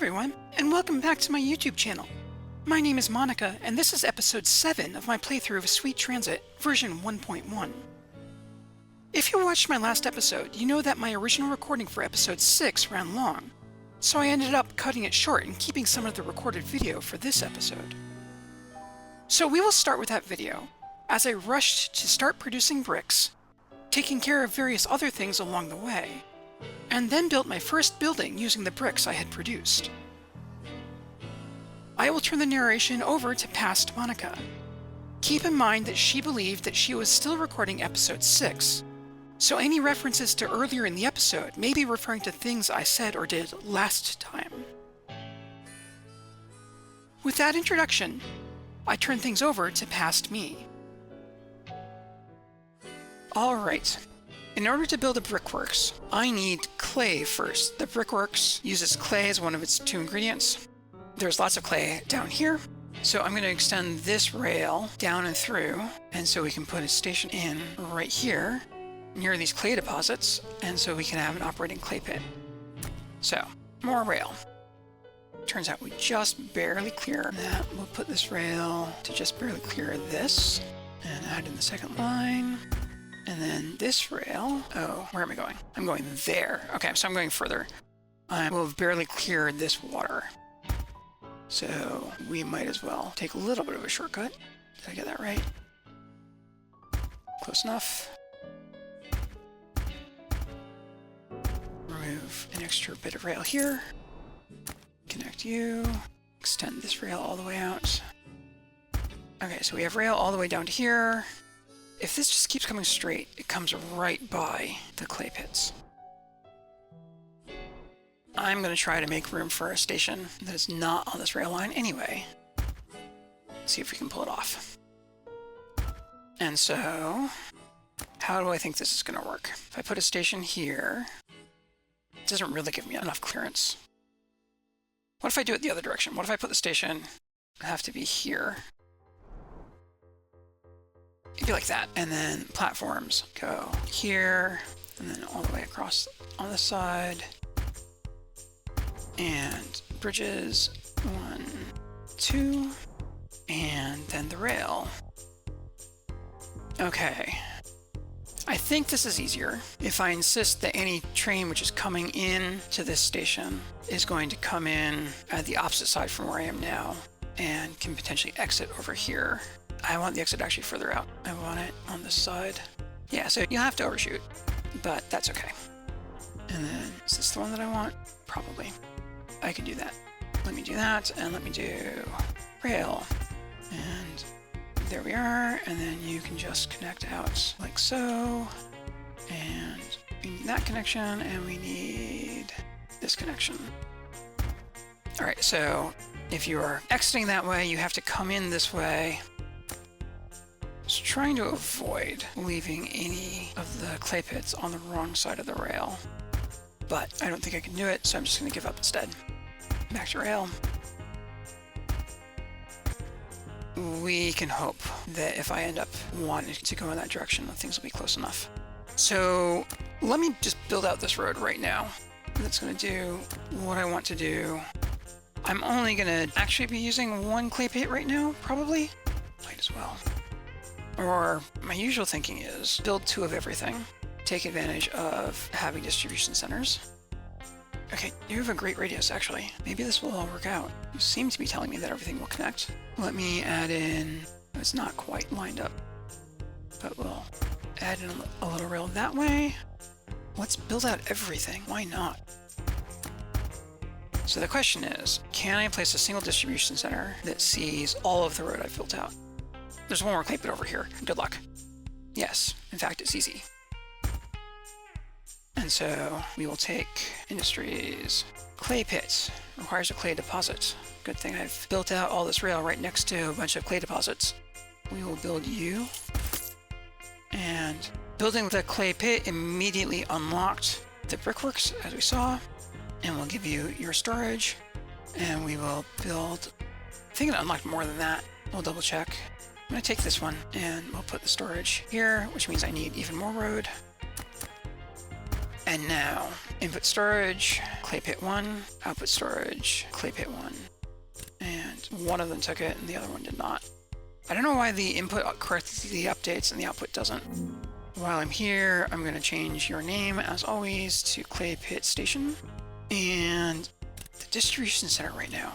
everyone, and welcome back to my YouTube channel. My name is Monica, and this is episode 7 of my playthrough of Sweet Transit version 1.1. If you watched my last episode, you know that my original recording for episode 6 ran long, so I ended up cutting it short and keeping some of the recorded video for this episode. So we will start with that video, as I rushed to start producing bricks, taking care of various other things along the way, and then built my first building using the bricks I had produced. I will turn the narration over to past Monica. Keep in mind that she believed that she was still recording episode 6, so any references to earlier in the episode may be referring to things I said or did last time. With that introduction, I turn things over to past me. Alright. In order to build a Brickworks, I need clay first. The Brickworks uses clay as one of its 2 ingredients. There's lots of clay down here, so I'm going to extend this rail down and through, and so we can put a station in right here, near these clay deposits, and so we can have an operating clay pit. So, more rail. Turns out we just barely clear that. We'll put this rail to just barely clear this, and add in the second line. And then this rail, oh, where am I going? I'm going there. Okay, so I'm going further. I will have barely cleared this water. So we might as well take a little bit of a shortcut. Did I get that right? Close enough. Remove an extra bit of rail here. Connect you. Extend this rail all the way out. Okay, so we have rail all the way down to here. If this just keeps coming straight, it comes right by the clay pits. I'm going to try to make room for a station that is not on this rail line anyway. See if we can pull it off. And so, how do I think this is going to work? If I put a station here, it doesn't really give me enough clearance. What if I do it the other direction? What if I put the station, have to be here? It'd be like that, and then platforms go here, and then all the way across on this side, and bridges 1, 2, and then the rail. Okay, I think this is easier if I insist that any train which is coming in to this station is going to come in at the opposite side from where I am now, and can potentially exit over here. I want the exit actually further out. I want it on this side. Yeah, so you'll have to overshoot, but that's okay. And then, is this the one that I want? Probably. I can do that. Let me do that, and let me do rail. And there we are, and then you can just connect out like so. And we need that connection, and we need this connection. All right, so if you are exiting that way, you have to come in this way. Just trying to avoid leaving any of the clay pits on the wrong side of the rail. But I don't think I can do it, so I'm just going to give up instead. Back to rail. We can hope that if I end up wanting to go in that direction, things will be close enough. So let me just build out this road right now. That's going to do what I want to do. I'm only going to actually be using 1 clay pit right now, probably. Might as well. Or my usual thinking is build 2 of everything. Take advantage of having distribution centers. Okay, you have a great radius actually. Maybe this will all work out. You seem to be telling me that everything will connect. Let me add in, it's not quite lined up, but we'll add in a little rail that way. Let's build out everything, why not? So the question is, can I place a single distribution center that sees all of the road I've built out? There's one more clay pit over here. Good luck. Yes, in fact, it's easy. And so we will take industries. Clay pit requires a clay deposit. Good thing I've built out all this rail right next to a bunch of clay deposits. We will build you. And building the clay pit immediately unlocked the Brickworks, as we saw. And we'll give you your storage. And we will build, I think it unlocked more than that. We'll double check. I'm going to take this one and we'll put the storage here, which means I need even more road. And now Input storage, clay pit 1, output storage, clay pit 1. And one of them took it and the other one did not. I don't know why the input correctly updates and the output doesn't. While I'm here, I'm going to change your name, as always, to Clay Pit Station. And the distribution center right now.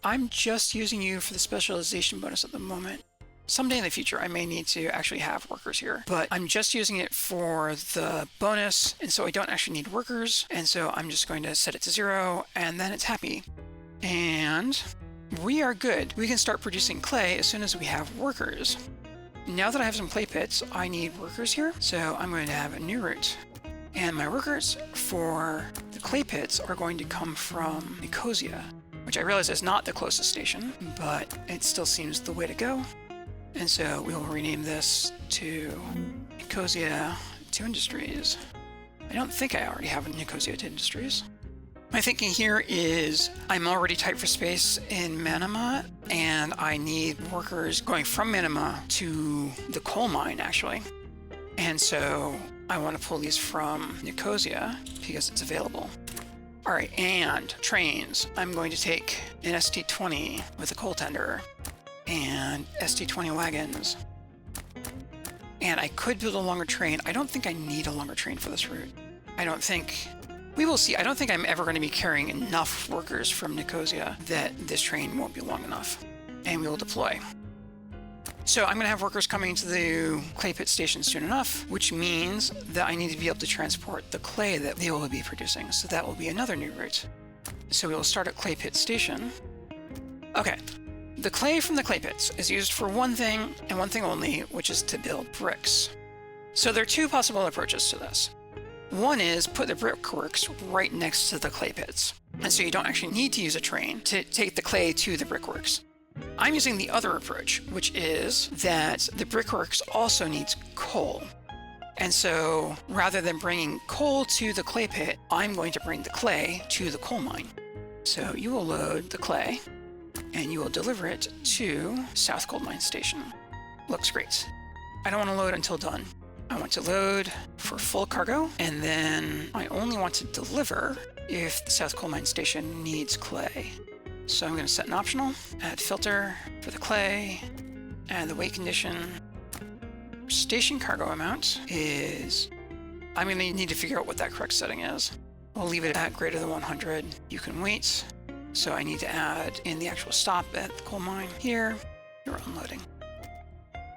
I'm just using you for the specialization bonus at the moment. Someday in the future, I may need to actually have workers here, but I'm just using it for the bonus, and so I don't actually need workers, and so I'm just going to set it to 0, and then it's happy. And we are good. We can start producing clay as soon as we have workers. Now that I have some clay pits, I need workers here, so I'm going to have a new route. And my workers for the clay pits are going to come from Nicosia, which I realize is not the closest station, but it still seems the way to go. And so we will rename this to Nicosia to Industries. I don't think I already have a Nicosia to Industries. My thinking here is I'm already tight for space in Manama, and I need workers going from Manama to the coal mine, actually. And so I want to pull these from Nicosia because it's available. All right, and trains. I'm going to take an ST20 with a coal tender and ST20 wagons. And I could build a longer train. I don't think I need a longer train for this route. We will see. I don't think I'm ever going to be carrying enough workers from Nicosia that this train won't be long enough. And we will deploy. So I'm going to have workers coming to the clay pit station soon enough, which means that I need to be able to transport the clay that they will be producing. So that will be another new route. So we will start at clay pit station. Okay. The clay from the clay pits is used for one thing and one thing only, which is to build bricks. So there are two possible approaches to this. One is put the brickworks right next to the clay pits. And so you don't actually need to use a train to take the clay to the brickworks. I'm using the other approach, which is that the brickworks also needs coal. And so rather than bringing coal to the clay pit, I'm going to bring the clay to the coal mine. So you will load the clay and you will deliver it to South Coal Mine Station. Looks great. I don't want to load until done. I want to load for full cargo, and then I only want to deliver if the South Coal Mine Station needs clay. So I'm going to set an optional, add filter for the clay, add the weight condition. Station cargo amount is, I'm going to need to figure out what that correct setting is. We'll leave it at greater than 100. You can wait. So I need to add in the actual stop at the coal mine here. You're unloading.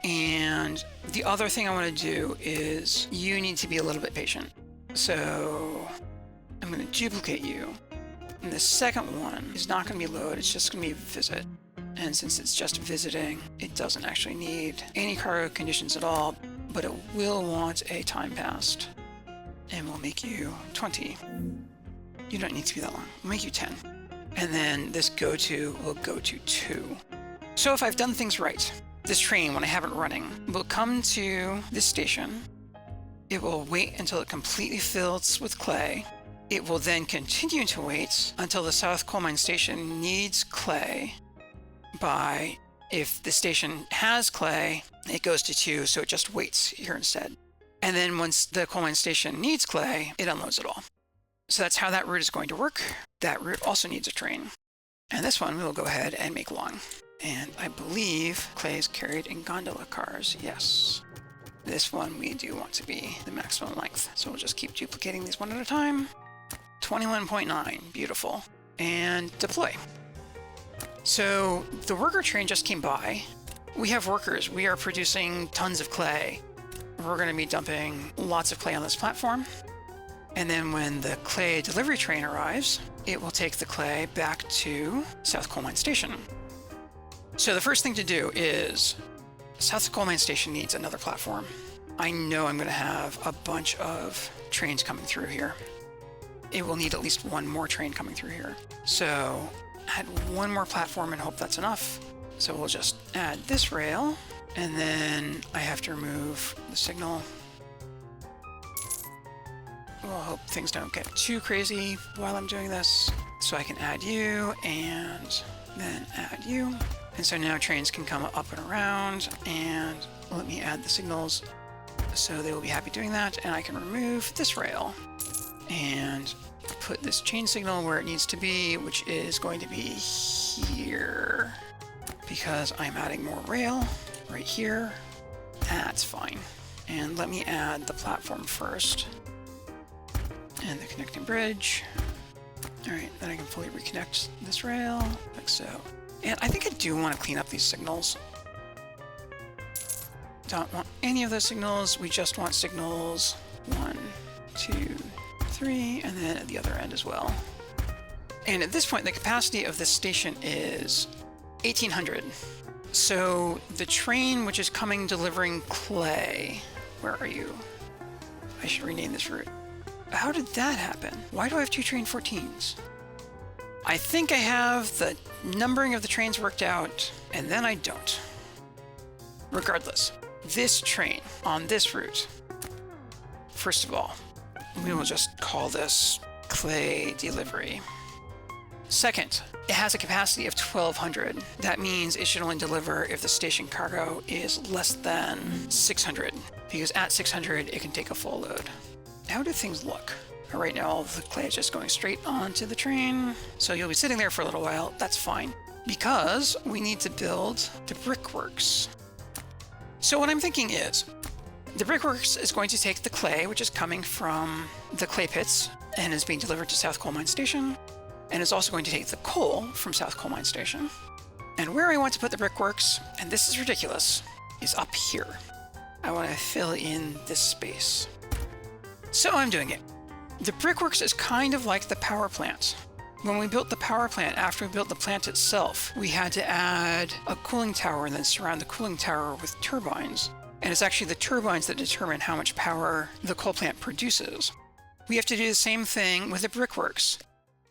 And the other thing I want to do is you need to be a little bit patient. So I'm going to duplicate you. And the second one is not going to be load, it's just going to be visit. And since it's just visiting, it doesn't actually need any cargo conditions at all, but it will want a time passed. And we'll make you 20. You don't need to be that long. We'll make you 10. And then this go to will go to 2. So if I've done things right, this train, when I have it running, will come to this station. It will wait until it completely fills with clay. It will then continue to wait until the South Coal Mine Station needs clay by, if the station has clay, it goes to 2, so it just waits here instead. And then once the coal mine station needs clay, it unloads it all. So that's how that route is going to work. That route also needs a train. And this one we will go ahead and make long. And I believe clay is carried in gondola cars. Yes. This one we do want to be the maximum length. So we'll just keep duplicating these one at a time. 21.9, beautiful. And deploy. So the worker train just came by. We have workers. We are producing tons of clay. We're going to be dumping lots of clay on this platform. And then when the clay delivery train arrives, it will take the clay back to South Coal Mine Station. So the first thing to do is South Coal Mine Station needs another platform. I know I'm going to have a bunch of trains coming through here. It will need at least one more train coming through here. So add one more platform and hope that's enough. So we'll just add this rail, and then I have to remove the signal. We'll hope things don't get too crazy while I'm doing this. So I can add you and then add you. And so now trains can come up and around, and let me add the signals so they will be happy doing that. And I can remove this rail and put this chain signal where it needs to be, which is going to be here, because I'm adding more rail right here. That's fine. And let me add the platform first and the connecting bridge. All right, then I can fully reconnect this rail like so. And I think I do want to clean up these signals. Don't want any of those signals. We just want signals 1, 2, 3, and then at the other end as well. And at this point, the capacity of this station is 1,800. So the train which is coming delivering clay, where are you? I should rename this route. How did that happen? Why do I have 2 train 14s? I think I have the numbering of the trains worked out, and then I don't. Regardless, this train on this route, first of all, we will just call this clay delivery. Second, it has a capacity of 1,200. That means it should only deliver if the station cargo is less than 600, because at 600, it can take a full load. How do things look? Right now, all the clay is just going straight onto the train, so you'll be sitting there for a little while. That's fine, because we need to build the Brickworks. So what I'm thinking is, the Brickworks is going to take the clay, which is coming from the clay pits, and is being delivered to South Coal Mine Station, and is also going to take the coal from South Coal Mine Station. And where I want to put the Brickworks, and this is ridiculous, is up here. I want to fill in this space. So I'm doing it. The Brickworks is kind of like the power plant. When we built the power plant, after we built the plant itself, we had to add a cooling tower and then surround the cooling tower with turbines. And it's actually the turbines that determine how much power the coal plant produces. We have to do the same thing with the Brickworks.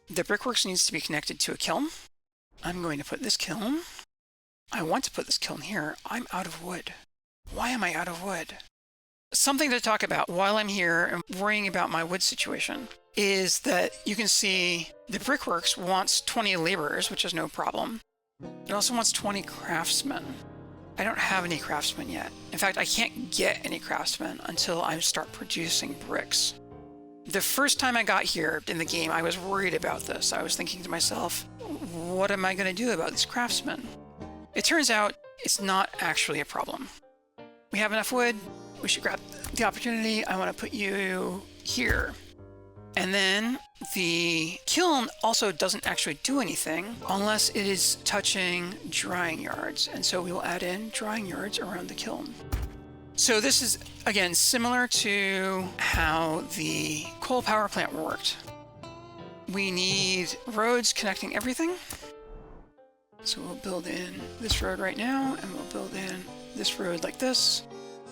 The Brickworks needs to be connected to a kiln. I'm going to put this kiln. I want to put this kiln here. I'm out of wood. Why am I out of wood? Something to talk about while I'm here and worrying about my wood situation is that you can see the Brickworks wants 20 laborers, which is no problem. It also wants 20 craftsmen. I don't have any craftsmen yet. In fact, I can't get any craftsmen until I start producing bricks. The first time I got here in the game, I was worried about this. I was thinking to myself, what am I going to do about these craftsmen? It turns out it's not actually a problem. We have enough wood. We should grab the opportunity. I want to put you here. And then the kiln also doesn't actually do anything unless it is touching drying yards. And so we will add in drying yards around the kiln. So this is, again, similar to how the coal power plant worked. We need roads connecting everything. So we'll build in this road right now, and we'll build in this road like this.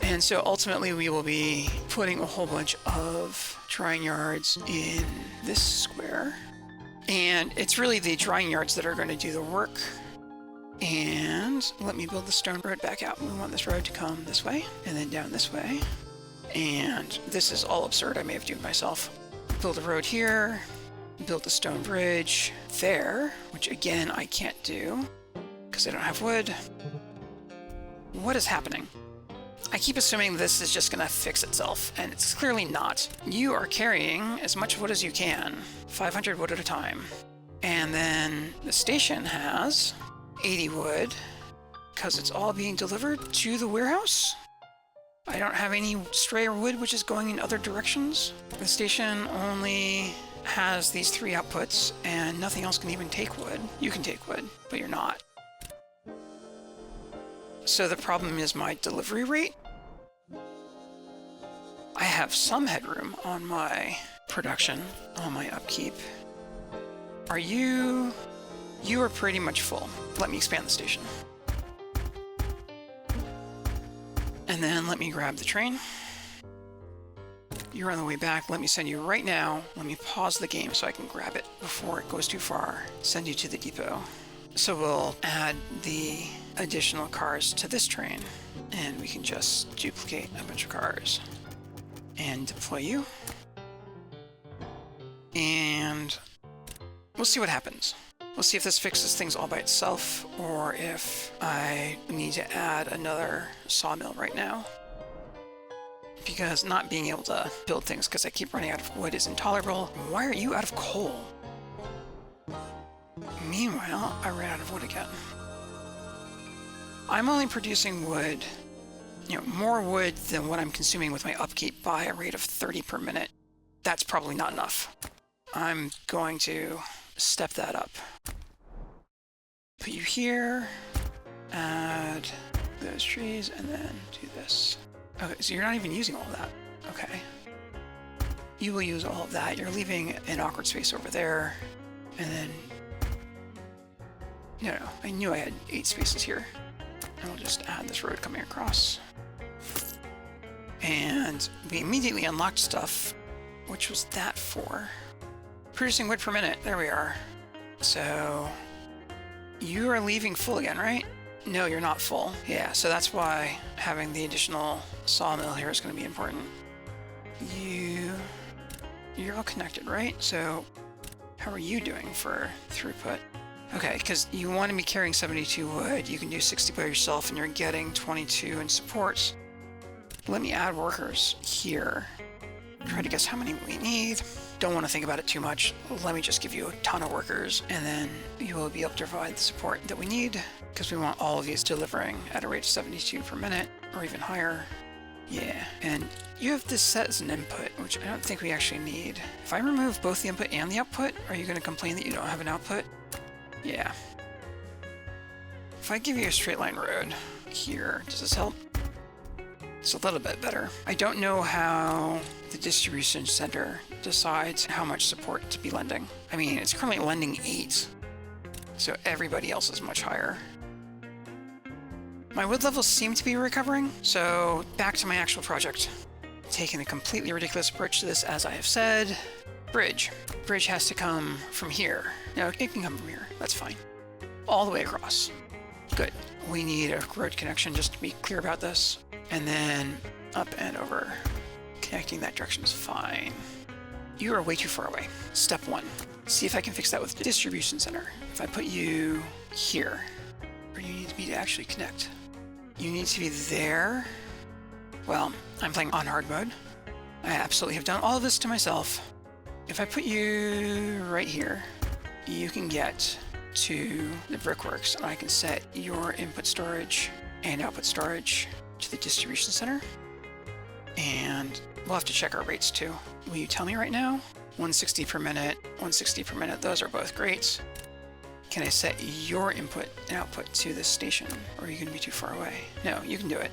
And so ultimately we will be putting a whole bunch of drying yards in this square. And it's really the drying yards that are going to do the work. And let me build the stone road back out. We want this road to come this way and then down this way. And this is all absurd. I may have doomed myself. Build a road here, build a stone bridge there, which again, I can't do because I don't have wood. What is happening? I keep assuming this is just going to fix itself, and it's clearly not. You are carrying as much wood as you can, 500 wood at a time. And then the station has 80 wood, because it's all being delivered to the warehouse. I don't have any stray wood which is going in other directions. The station only has these 3 outputs, and nothing else can even take wood. You can take wood, but you're not. So the problem is my delivery rate. I have some headroom on my production, on my upkeep. You are pretty much full. Let me expand the station. And then let me grab the train. You're on the way back. Let me send you right now. Let me pause the game so I can grab it before it goes too far. Send you to the depot. So we'll add the additional cars to this train, and we can just duplicate a bunch of cars and deploy you. And we'll see what happens. We'll see if this fixes things all by itself, or if I need to add another sawmill right now. because not being able to build things because I keep running out of wood is intolerable. Why are you out of coal? Meanwhile, I ran out of wood again. I'm only producing wood, more wood than what I'm consuming with my upkeep by a rate of 30 per minute. That's probably not enough. I'm going to step that up. Put you here, add those trees, and then do this. Okay, so you're not even using all of that. Okay. You will use all of that. You're leaving an awkward space over there, and then... No, I knew I had 8 spaces here. And we'll just add this road coming across. And we immediately unlocked stuff. Which was that for? Producing wood per minute. There we are. So you are leaving full again, right? No, you're not full. Yeah, so that's why having the additional sawmill here is going to be important. You're all connected, right? So how are you doing for throughput? Okay, because you want to be carrying 72 wood. You can do 60 by yourself and you're getting 22 in support. Let me add workers here. Try to guess how many we need. Don't want to think about it too much. Let me just give you a ton of workers and then you will be able to provide the support that we need because we want all of these delivering at a rate of 72 per minute or even higher. Yeah, and you have this set as an input, which I don't think we actually need. If I remove both the input and the output, are you going to complain that you don't have an output? Yeah. If I give you a straight line road here, does this help? It's a little bit better. I don't know how the distribution center decides how much support to be lending. I mean, it's currently lending 8, so everybody else is much higher. My wood levels seem to be recovering, so back to my actual project. Taking a completely ridiculous approach to this, as I have said. Bridge. Bridge has to come from here. No, it can come from here. That's fine. All the way across. Good. We need a road connection just to be clear about this. And then up and over. Connecting that direction is fine. You are way too far away. Step 1. See if I can fix that with the distribution center. If I put you here, where you need me to actually connect. You need to be there. Well, I'm playing on hard mode. I absolutely have done all of this to myself. If I put you right here, you can get to the Brickworks and I can set your input storage and output storage to the distribution center. And we'll have to check our rates too. Will you tell me right now? 160 per minute, 160 per minute, those are both great. Can I set your input and output to this station? Or are you going to be too far away? No, you can do it.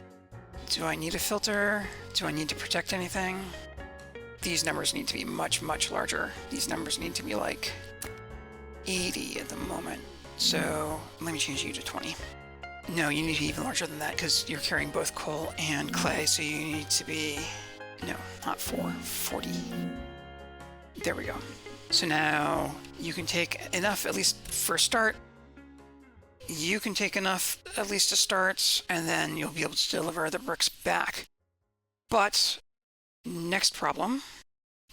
Do I need a filter? Do I need to protect anything? These numbers need to be much, much larger. These numbers need to be like 80 at the moment. So let me change you to 20. No, you need to be even larger than that because you're carrying both coal and clay. So you need to be, no, not 40. There we go. So now you can take enough, at least for a start. You can take enough, at least to start, and then you'll be able to deliver the bricks back. But next problem,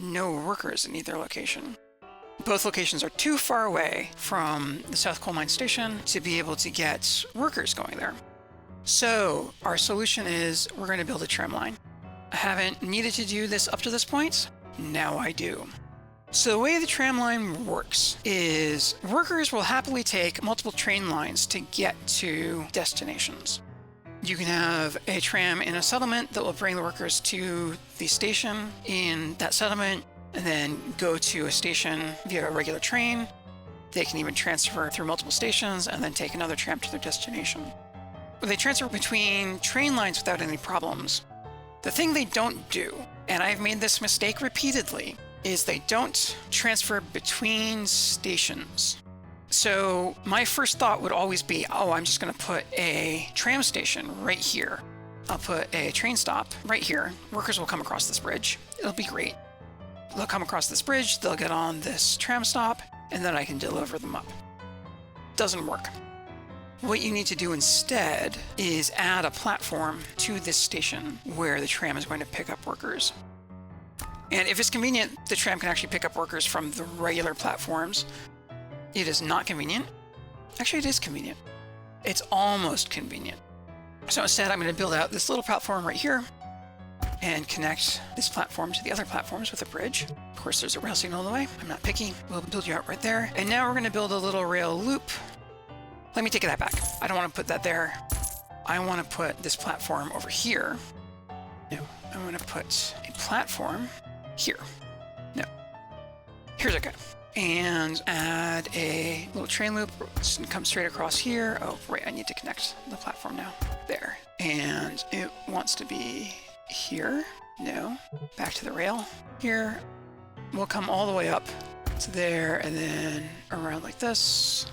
no workers in either location. Both locations are too far away from the South Coal Mine Station to be able to get workers going there. So our solution is we're going to build a tram line. I haven't needed to do this up to this point. Now I do. So the way the tram line works is workers will happily take multiple train lines to get to destinations. You can have a tram in a settlement that will bring the workers to the station in that settlement and then go to a station via a regular train. They can even transfer through multiple stations and then take another tram to their destination. They transfer between train lines without any problems. The thing they don't do, and I've made this mistake repeatedly, is they don't transfer between stations. So my first thought would always be, oh, I'm just going to put a tram station right here. I'll put a train stop right here. Workers will come across this bridge. It'll be great. They'll come across this bridge, they'll get on this tram stop, and then I can deliver them up. Doesn't work. What you need to do instead is add a platform to this station where the tram is going to pick up workers. And if it's convenient, the tram can actually pick up workers from the regular platforms. It is not convenient. Actually, it is convenient. It's almost convenient. So instead, I'm going to build out this little platform right here. and connect this platform to the other platforms with a bridge. Of course, there's a rail signal in the way. I'm not picky. We'll build you out right there. And now we're going to build a little rail loop. Let me take that back. I don't want to put that there. I want to put this platform over here. No, I want to put a platform here. No, here's okay. And add a little train loop. Come straight across here. Oh, right, I need to connect the platform now. There. And it wants to be here. No, back to the rail. Here, we'll come all the way up to there and then around like this,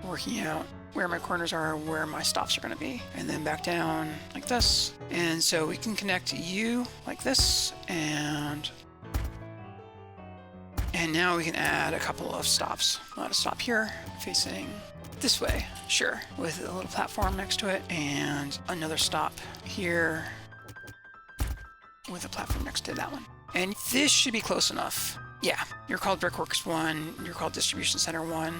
working out where my corners are, where my stops are going to be, and then back down like this. And so we can connect you like this, and now we can add a couple of stops. I'll add a stop here facing this way, sure, with a little platform next to it, and another stop here with a platform next to that one. And this should be close enough. Yeah, you're called Brickworks 1, you're called Distribution Center 1.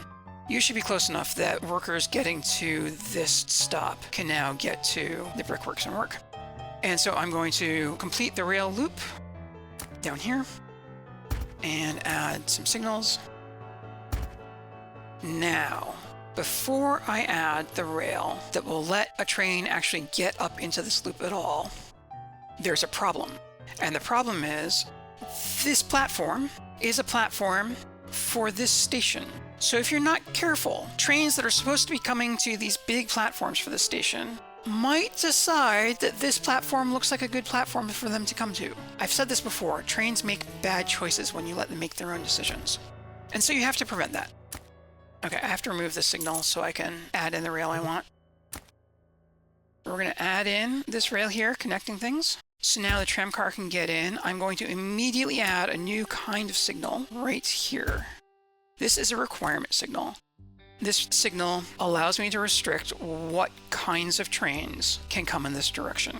You should be close enough that workers getting to this stop can now get to the Brickworks and work. And so I'm going to complete the rail loop down here and add some signals. Now, before I add the rail that will let a train actually get up into this loop at all, there's a problem. And the problem is this platform is a platform for this station. So if you're not careful, trains that are supposed to be coming to these big platforms for this station might decide that this platform looks like a good platform for them to come to. I've said this before, trains make bad choices when you let them make their own decisions. And so you have to prevent that. Okay, I have to remove this signal so I can add in the rail I want. We're going to add in this rail here, connecting things. So now the tram car can get in. I'm going to immediately add a new kind of signal right here. This is a requirement signal. This signal allows me to restrict what kinds of trains can come in this direction.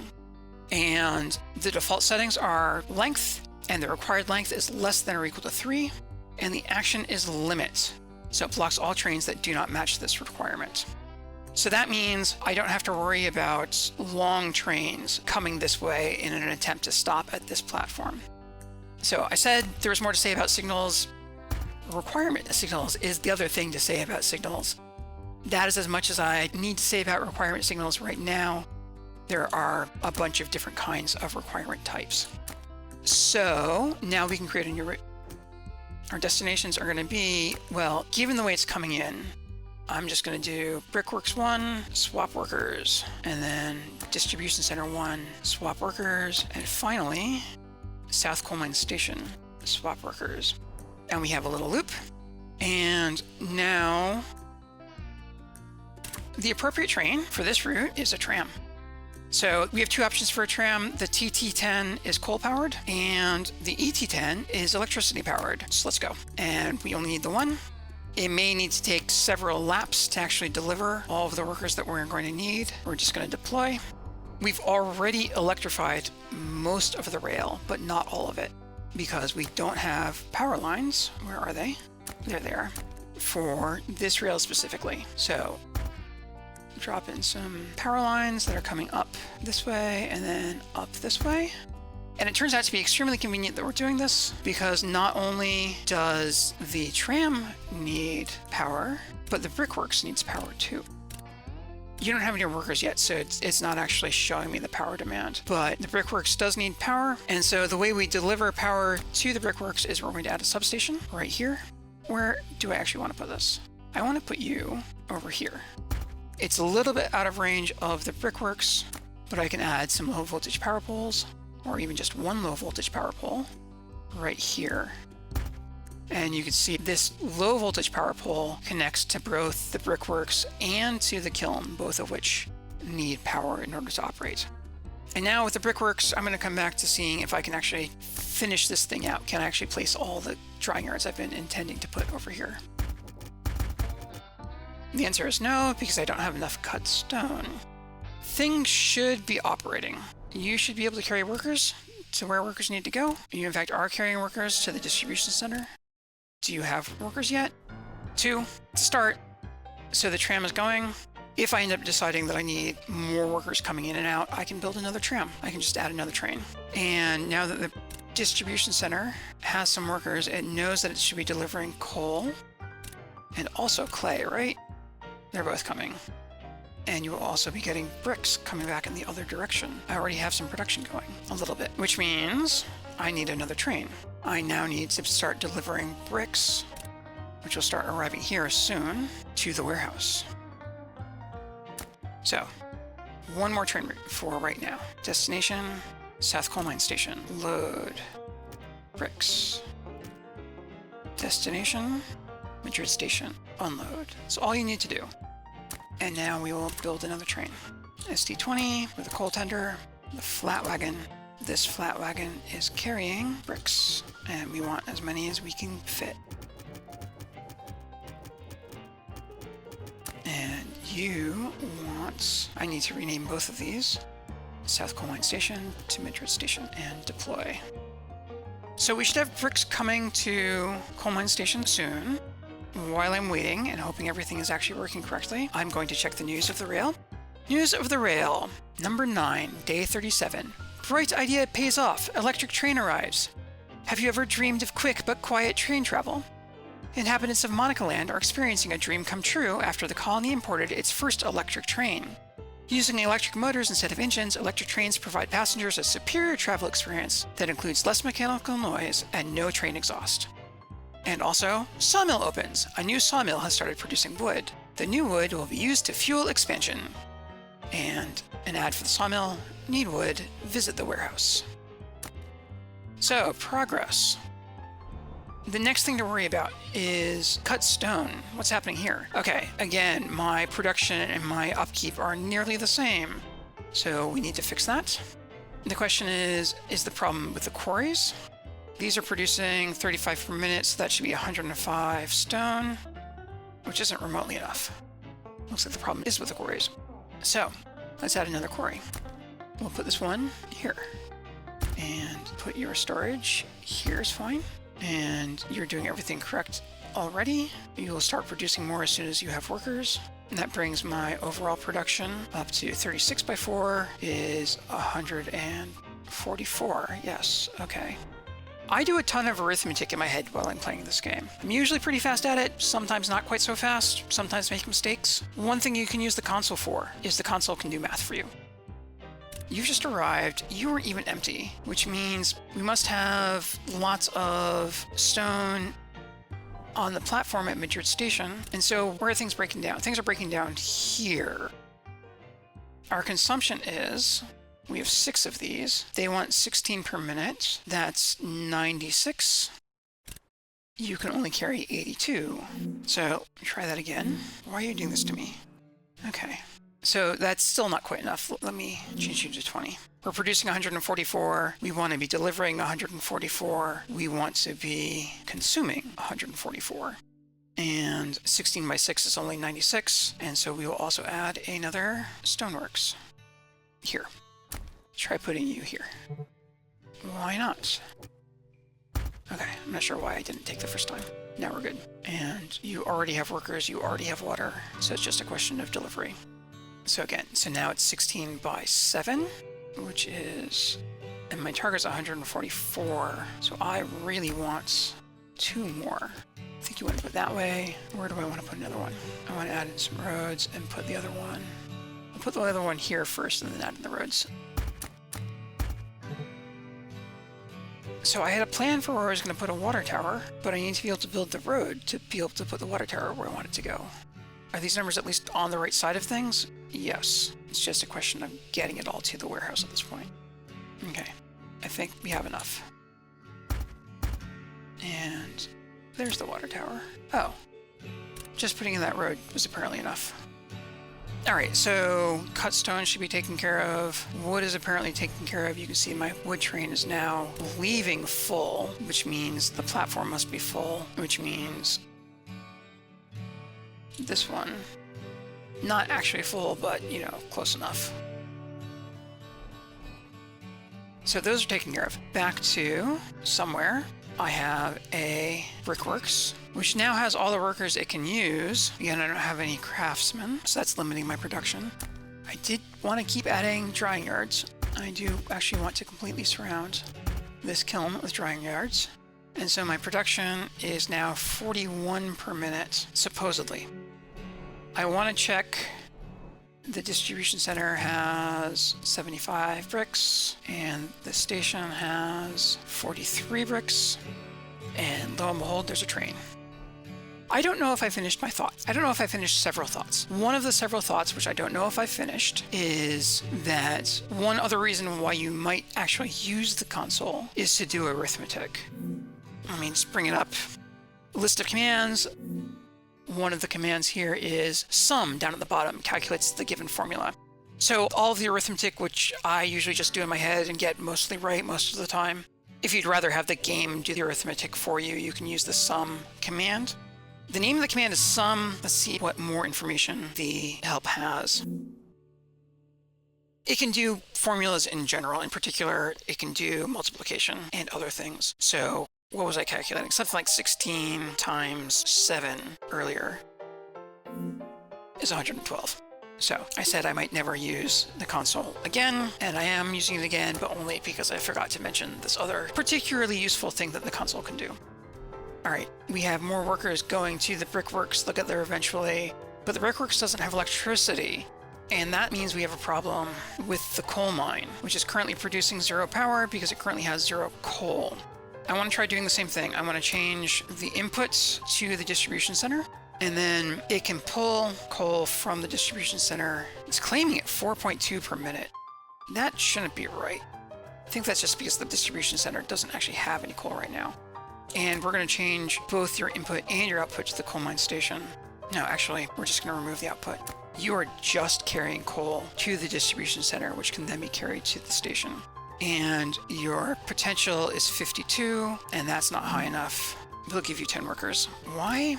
And the default settings are length, and the required length is less than or equal to 3, and the action is limit. So it blocks all trains that do not match this requirement. So that means I don't have to worry about long trains coming this way in an attempt to stop at this platform. So I said there was more to say about signals. Requirement signals is the other thing to say about signals. That is as much as I need to say about requirement signals right now. There are a bunch of different kinds of requirement types. So now we can create a new route. Our destinations are going to be, well, given the way it's coming in, I'm just going to do Brickworks 1, swap workers, and then Distribution Center 1, swap workers, and finally, South Coal Mine Station, swap workers. And we have a little loop. And now the appropriate train for this route is a tram. So we have two options for a tram. The TT10 is coal powered and the ET10 is electricity powered. So let's go. And we only need the one. It may need to take several laps to actually deliver all of the workers that we're going to need. We're just going to deploy. We've already electrified most of the rail, but not all of it, because we don't have power lines. Where are they? There they are. For this rail specifically. So drop in some power lines that are coming up this way and then up this way. And it turns out to be extremely convenient that we're doing this, because not only does the tram need power, but the Brickworks needs power too. You don't have any workers yet, so it's not actually showing me the power demand, but the Brickworks does need power. And so the way we deliver power to the Brickworks is we're going to add a substation right here. Where do I actually want to put this? I want to put you over here. It's a little bit out of range of the Brickworks, but I can add some low voltage power poles, or even just one low voltage power pole right here. And you can see this low voltage power pole connects to both the Brickworks and to the kiln, both of which need power in order to operate. And now with the Brickworks, I'm going to come back to seeing if I can actually finish this thing out. Can I actually place all the drying yards I've been intending to put over here? The answer is no, because I don't have enough cut stone. Things should be operating. You should be able to carry workers to where workers need to go. You in fact are carrying workers to the distribution center. Do you have workers yet? 2 to start. So the tram is going. If I end up deciding that I need more workers coming in and out, I can build another tram. I can just add another train. And now that the distribution center has some workers, it knows that it should be delivering coal and also clay, right? They're both coming. And you will also be getting bricks coming back in the other direction. I already have some production going, a little bit, which means I need another train. I now need to start delivering bricks, which will start arriving here soon, to the warehouse. So, one more train route for right now. Destination, South Coal Mine Station. Load. Bricks. Destination, Madrid Station. Unload. That's all you need to do. And now we will build another train. SD20 with a coal tender, the flat wagon. This flat wagon is carrying bricks, and we want as many as we can fit. And you want... I need to rename both of these. South Coal Mine Station to Madrid Station and deploy. So we should have bricks coming to Coal Mine Station soon. While I'm waiting and hoping everything is actually working correctly, I'm going to check the news of the rail. News of the rail. Number 9, day 37. Bright idea pays off. Electric train arrives. Have you ever dreamed of quick but quiet train travel? Inhabitants of Monaco Land are experiencing a dream come true after the colony imported its first electric train. Using electric motors instead of engines, electric trains provide passengers a superior travel experience that includes less mechanical noise and no train exhaust. And also, sawmill opens. A new sawmill has started producing wood. The new wood will be used to fuel expansion. And an ad for the sawmill. Need wood. Visit the warehouse. So, progress. The next thing to worry about is cut stone. What's happening here? Okay, again, my production and my upkeep are nearly the same. So we need to fix that. The question is the problem with the quarries? These are producing 35 per minute, so that should be 105 stone, which isn't remotely enough. Looks like the problem is with the quarries. So let's add another quarry. We'll put this one here. And put your storage here is fine. And you're doing everything correct already. You will start producing more as soon as you have workers. And that brings my overall production up to 36 by 4 is 144. Yes, okay. I do a ton of arithmetic in my head while I'm playing this game. I'm usually pretty fast at it, sometimes not quite so fast, sometimes make mistakes. One thing you can use the console for is the console can do math for you. You've just arrived, you are even empty, which means we must have lots of stone on the platform at Madrid Station. And so where are things breaking down? Things are breaking down here. Our consumption is, we have 6 of these. They want 16 per minute. That's 96. You can only carry 82. So try that again. Why are you doing this to me? Okay. So that's still not quite enough. Let me change you to 20. We're producing 144. We want to be delivering 144. We want to be consuming 144. And 16 by 6 is only 96. And so we will also add another stoneworks here. Try putting you here. Why not? Okay, I'm not sure why I didn't take the first time. Now we're good. And you already have workers, you already have water. So it's just a question of delivery. So again, so now it's 16 by 7, which is, and my target's 144. So I really want 2 more. I think you want to put it that way. Where do I want to put another one? I want to add in some roads and put the other one. I'll put the other one here first and then add in the roads. So I had a plan for where I was going to put a water tower, but I need to be able to build the road to be able to put the water tower where I want it to go. Are these numbers at least on the right side of things? Yes. It's just a question of getting it all to the warehouse at this point. Okay. I think we have enough. And there's the water tower. Oh. Just putting in that road was apparently enough. Alright, so cut stone should be taken care of. Wood is apparently taken care of. You can see my wood train is now leaving full, which means the platform must be full, which means this one, not actually full, but, you know, close enough. So those are taken care of. Back to somewhere. I have a Brickworks, which now has all the workers it can use. Again, I don't have any craftsmen, so that's limiting my production. I did want to keep adding drying yards. I do actually want to completely surround this kiln with drying yards. And so my production is now 41 per minute, supposedly. I want to check. The distribution center has 75 bricks, and the station has 43 bricks, and lo and behold, there's a train. I don't know if I finished my thought. I don't know if I finished several thoughts. One of the several thoughts, which I don't know if I finished, is that one other reason why you might actually use the console is to do arithmetic. I mean, just bring it up. List of commands. One of the commands here is sum down at the bottom, calculates the given formula. So all of the arithmetic, which I usually just do in my head and get mostly right most of the time, if you'd rather have the game do the arithmetic for you, you can use the sum command. The name of the command is sum. Let's see what more information the help has. It can do formulas in general. In particular, it can do multiplication and other things. So what was I calculating? Something like 16 times 7 earlier is 112. So I said I might never use the console again, and I am using it again, but only because I forgot to mention this other particularly useful thing that the console can do. All right, we have more workers going to the Brickworks. They'll get there eventually, but the Brickworks doesn't have electricity, and that means we have a problem with the coal mine, which is currently producing 0 power because it currently has 0 coal. I want to try doing the same thing. I want to change the inputs to the distribution center, and then it can pull coal from the distribution center. It's claiming it 4.2 per minute. That shouldn't be right. I think that's just because the distribution center doesn't actually have any coal right now. And we're going to change both your input and your output to the coal mine station. No, actually, we're just going to remove the output. You are just carrying coal to the distribution center, which can then be carried to the station. And your potential is 52, and that's not high enough. We'll give you 10 workers. Why?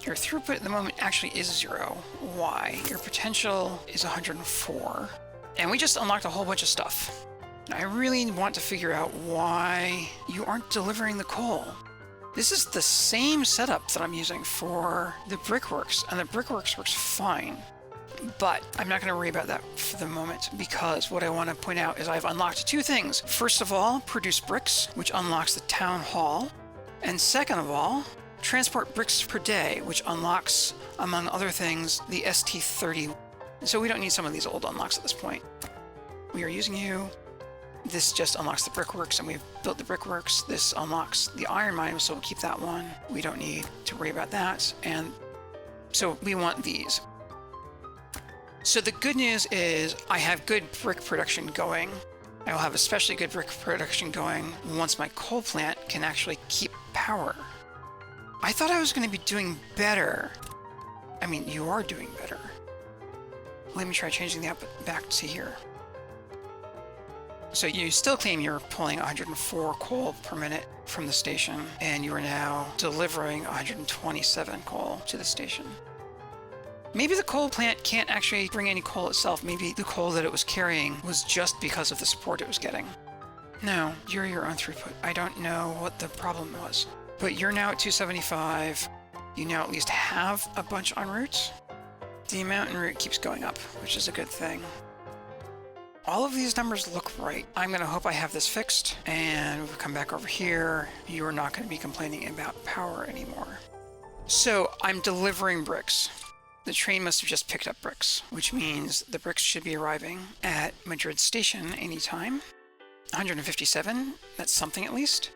Your throughput at the moment actually is 0. Why? Your potential is 104. And we just unlocked a whole bunch of stuff. I really want to figure out why you aren't delivering the coal. This is the same setup that I'm using for the Brickworks, and the Brickworks works fine. But I'm not going to worry about that for the moment, because what I want to point out is I've unlocked 2 things. First of all, produce bricks, which unlocks the town hall. And second of all, transport bricks per day, which unlocks, among other things, the ST30. So we don't need some of these old unlocks at this point. We are using you. This just unlocks the Brickworks, and we've built the Brickworks. This unlocks the iron mine, so we'll keep that one. We don't need to worry about that. And so we want these. So the good news is I have good brick production going. I will have especially good brick production going once my coal plant can actually keep power. I thought I was going to be doing better. I mean, you are doing better. Let me try changing the output back to here. So you still claim you're pulling 104 coal per minute from the station, and you are now delivering 127 coal to the station. Maybe the coal plant can't actually bring any coal itself. Maybe the coal that it was carrying was just because of the support it was getting. No, you're your own throughput. I don't know what the problem was. But you're now at 275. You now at least have a bunch en route. The amount en route keeps going up, which is a good thing. All of these numbers look right. I'm going to hope I have this fixed, and we'll come back over here. You are not going to be complaining about power anymore. So I'm delivering bricks. The train must have just picked up bricks, which means the bricks should be arriving at Madrid Station anytime. 157, that's something at least.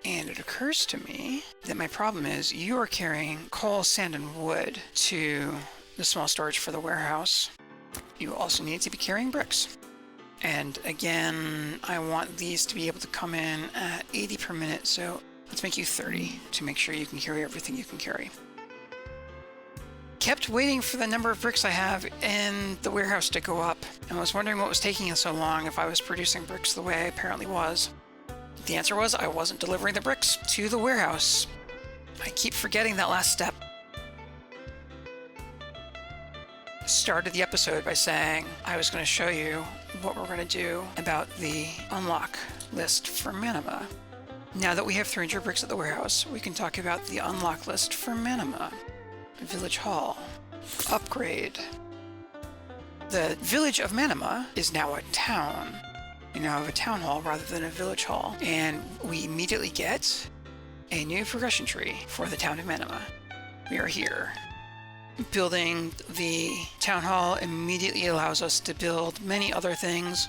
And it occurs to me that my problem is you are carrying coal, sand, and wood to the small storage for the warehouse. You also need to be carrying bricks. And again, I want these to be able to come in at 80 per minute, so let's make you 30 to make sure you can carry everything you can carry. Kept waiting for the number of bricks I have in the warehouse to go up, and was wondering what was taking it so long if I was producing bricks the way I apparently was. The answer was I wasn't delivering the bricks to the warehouse. I keep forgetting that last step. Started the episode by saying I was going to show you what we're going to do about the unlock list for Manama. Now that we have 300 bricks at the warehouse, we can talk about the unlock list for Manama. Village Hall. Upgrade. The village of Manama is now a town. We now have a town hall rather than a village hall, and we immediately get a new progression tree for the town of Manama. We are here. Building the town hall immediately allows us to build many other things.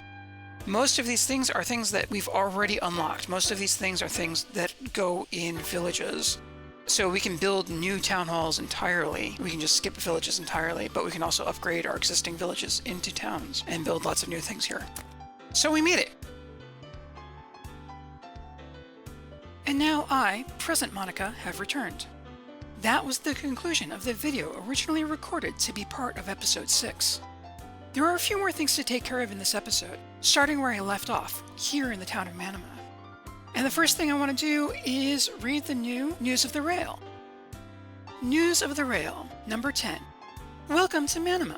Most of these things are things that we've already unlocked. Most of these things are things that go in villages. So we can build new town halls entirely. We can just skip villages entirely, but we can also upgrade our existing villages into towns and build lots of new things here. So we made it. And now I, present Monica, have returned. That was the conclusion of the video originally recorded to be part of episode 6. There are a few more things to take care of in this episode, starting where I left off, here in the town of Manama. And the first thing I want to do is read the new News of the Rail. News of the Rail, number 10. Welcome to Manama.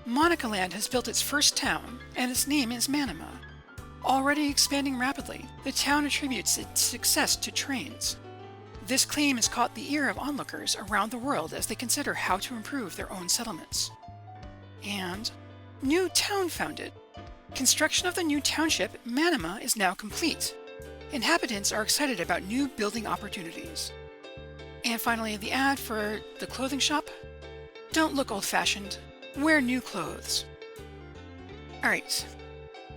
Monica Land has built its first town, and its name is Manama. Already expanding rapidly, the town attributes its success to trains. This claim has caught the ear of onlookers around the world as they consider how to improve their own settlements. And new town founded. Construction of the new township, Manama, is now complete. Inhabitants are excited about new building opportunities. And finally, the ad for the clothing shop. Don't look old-fashioned. Wear new clothes. Alright.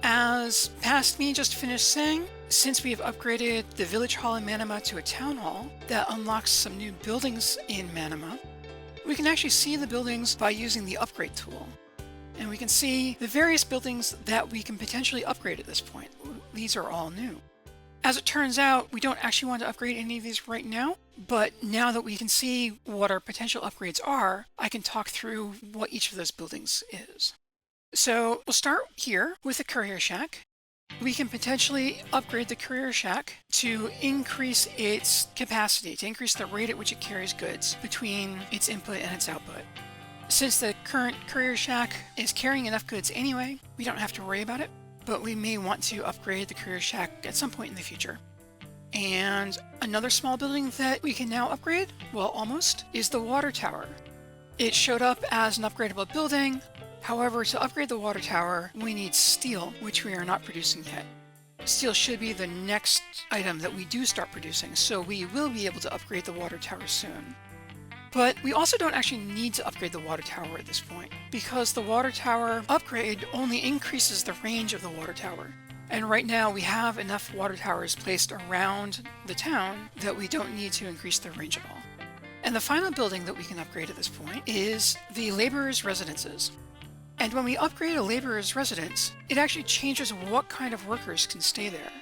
As past me just finished saying, since we have upgraded the village hall in Manama to a town hall that unlocks some new buildings in Manama, we can actually see the buildings by using the upgrade tool. And we can see the various buildings that we can potentially upgrade at this point. These are all new. As it turns out, we don't actually want to upgrade any of these right now, but now that we can see what our potential upgrades are, I can talk through what each of those buildings is. So we'll start here with the courier shack. We can potentially upgrade the courier shack to increase its capacity, to increase the rate at which it carries goods between its input and its output. Since the current courier shack is carrying enough goods anyway, we don't have to worry about it. But we may want to upgrade the courier shack at some point in the future. And another small building that we can now upgrade, well, almost, is the water tower. It showed up as an upgradable building. However, to upgrade the water tower, we need steel, which we are not producing yet. Steel should be the next item that we do start producing, so we will be able to upgrade the water tower soon. But we also don't actually need to upgrade the water tower at this point, because the water tower upgrade only increases the range of the water tower. And right now we have enough water towers placed around the town that we don't need to increase their range at all. And the final building that we can upgrade at this point is the laborers' residences. And when we upgrade a laborer's residence, it actually changes what kind of workers can stay there.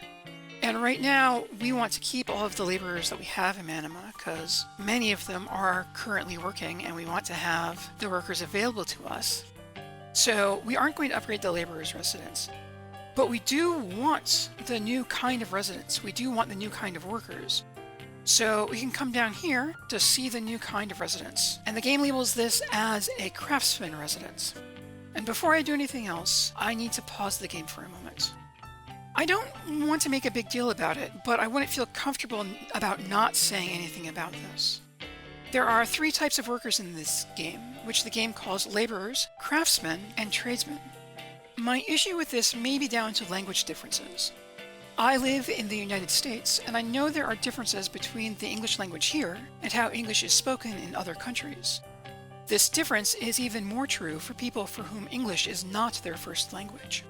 And right now, we want to keep all of the laborers that we have in Manama because many of them are currently working and we want to have the workers available to us. So we aren't going to upgrade the laborer's residence. But we do want the new kind of residence. We do want the new kind of workers. So we can come down here to see the new kind of residence. And the game labels this as a craftsman residence. And before I do anything else, I need to pause the game for a moment. I don't want to make a big deal about it, but I wouldn't feel comfortable about not saying anything about this. There are 3 types of workers in this game, which the game calls laborers, craftsmen, and tradesmen. My issue with this may be down to language differences. I live in the United States, and I know there are differences between the English language here and how English is spoken in other countries. This difference is even more true for people for whom English is not their first language.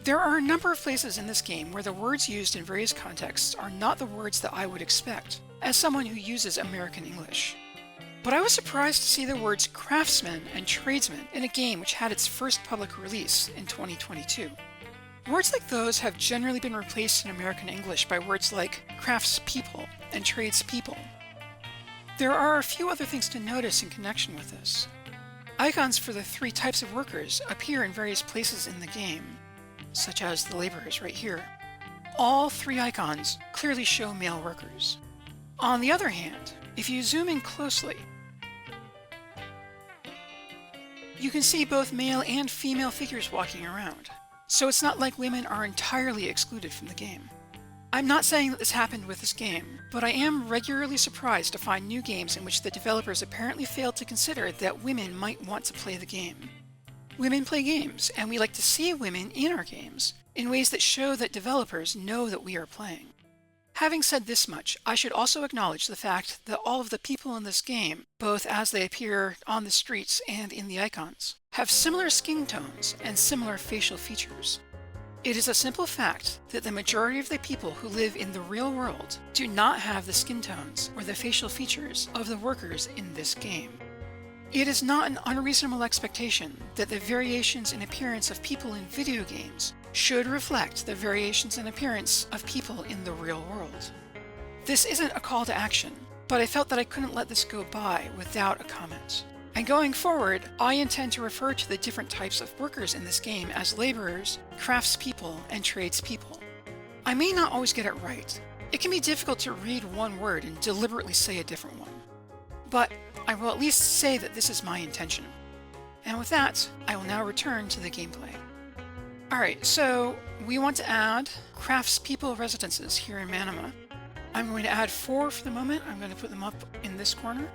There are a number of places in this game where the words used in various contexts are not the words that I would expect, as someone who uses American English. But I was surprised to see the words craftsman and tradesman in a game which had its first public release in 2022. Words like those have generally been replaced in American English by words like craftspeople and tradespeople. There are a few other things to notice in connection with this. Icons for the 3 types of workers appear in various places in the game, such as the laborers right here. All 3 icons clearly show male workers. On the other hand, if you zoom in closely, you can see both male and female figures walking around. So it's not like women are entirely excluded from the game. I'm not saying that this happened with this game, but I am regularly surprised to find new games in which the developers apparently failed to consider that women might want to play the game. Women play games, and we like to see women in our games in ways that show that developers know that we are playing. Having said this much, I should also acknowledge the fact that all of the people in this game, both as they appear on the streets and in the icons, have similar skin tones and similar facial features. It is a simple fact that the majority of the people who live in the real world do not have the skin tones or the facial features of the workers in this game. It is not an unreasonable expectation that the variations in appearance of people in video games should reflect the variations in appearance of people in the real world. This isn't a call to action, but I felt that I couldn't let this go by without a comment. And going forward, I intend to refer to the different types of workers in this game as laborers, craftspeople, and tradespeople. I may not always get it right. It can be difficult to read one word and deliberately say a different one. But I will at least say that this is my intention. And with that, I will now return to the gameplay. Alright, so we want to add craftspeople residences here in Manama. I'm going to add 4 for the moment. I'm going to put them up in this corner.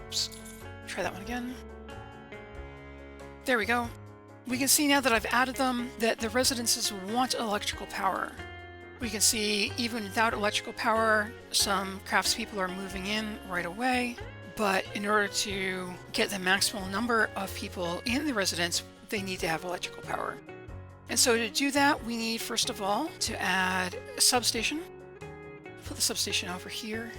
Oops. Try that one again. There we go. We can see now that I've added them that the residences want electrical power. We can see even without electrical power, some craftspeople are moving in right away. But in order to get the maximal number of people in the residence, they need to have electrical power. And so to do that, we need, first of all, to add a substation. Put the substation over here.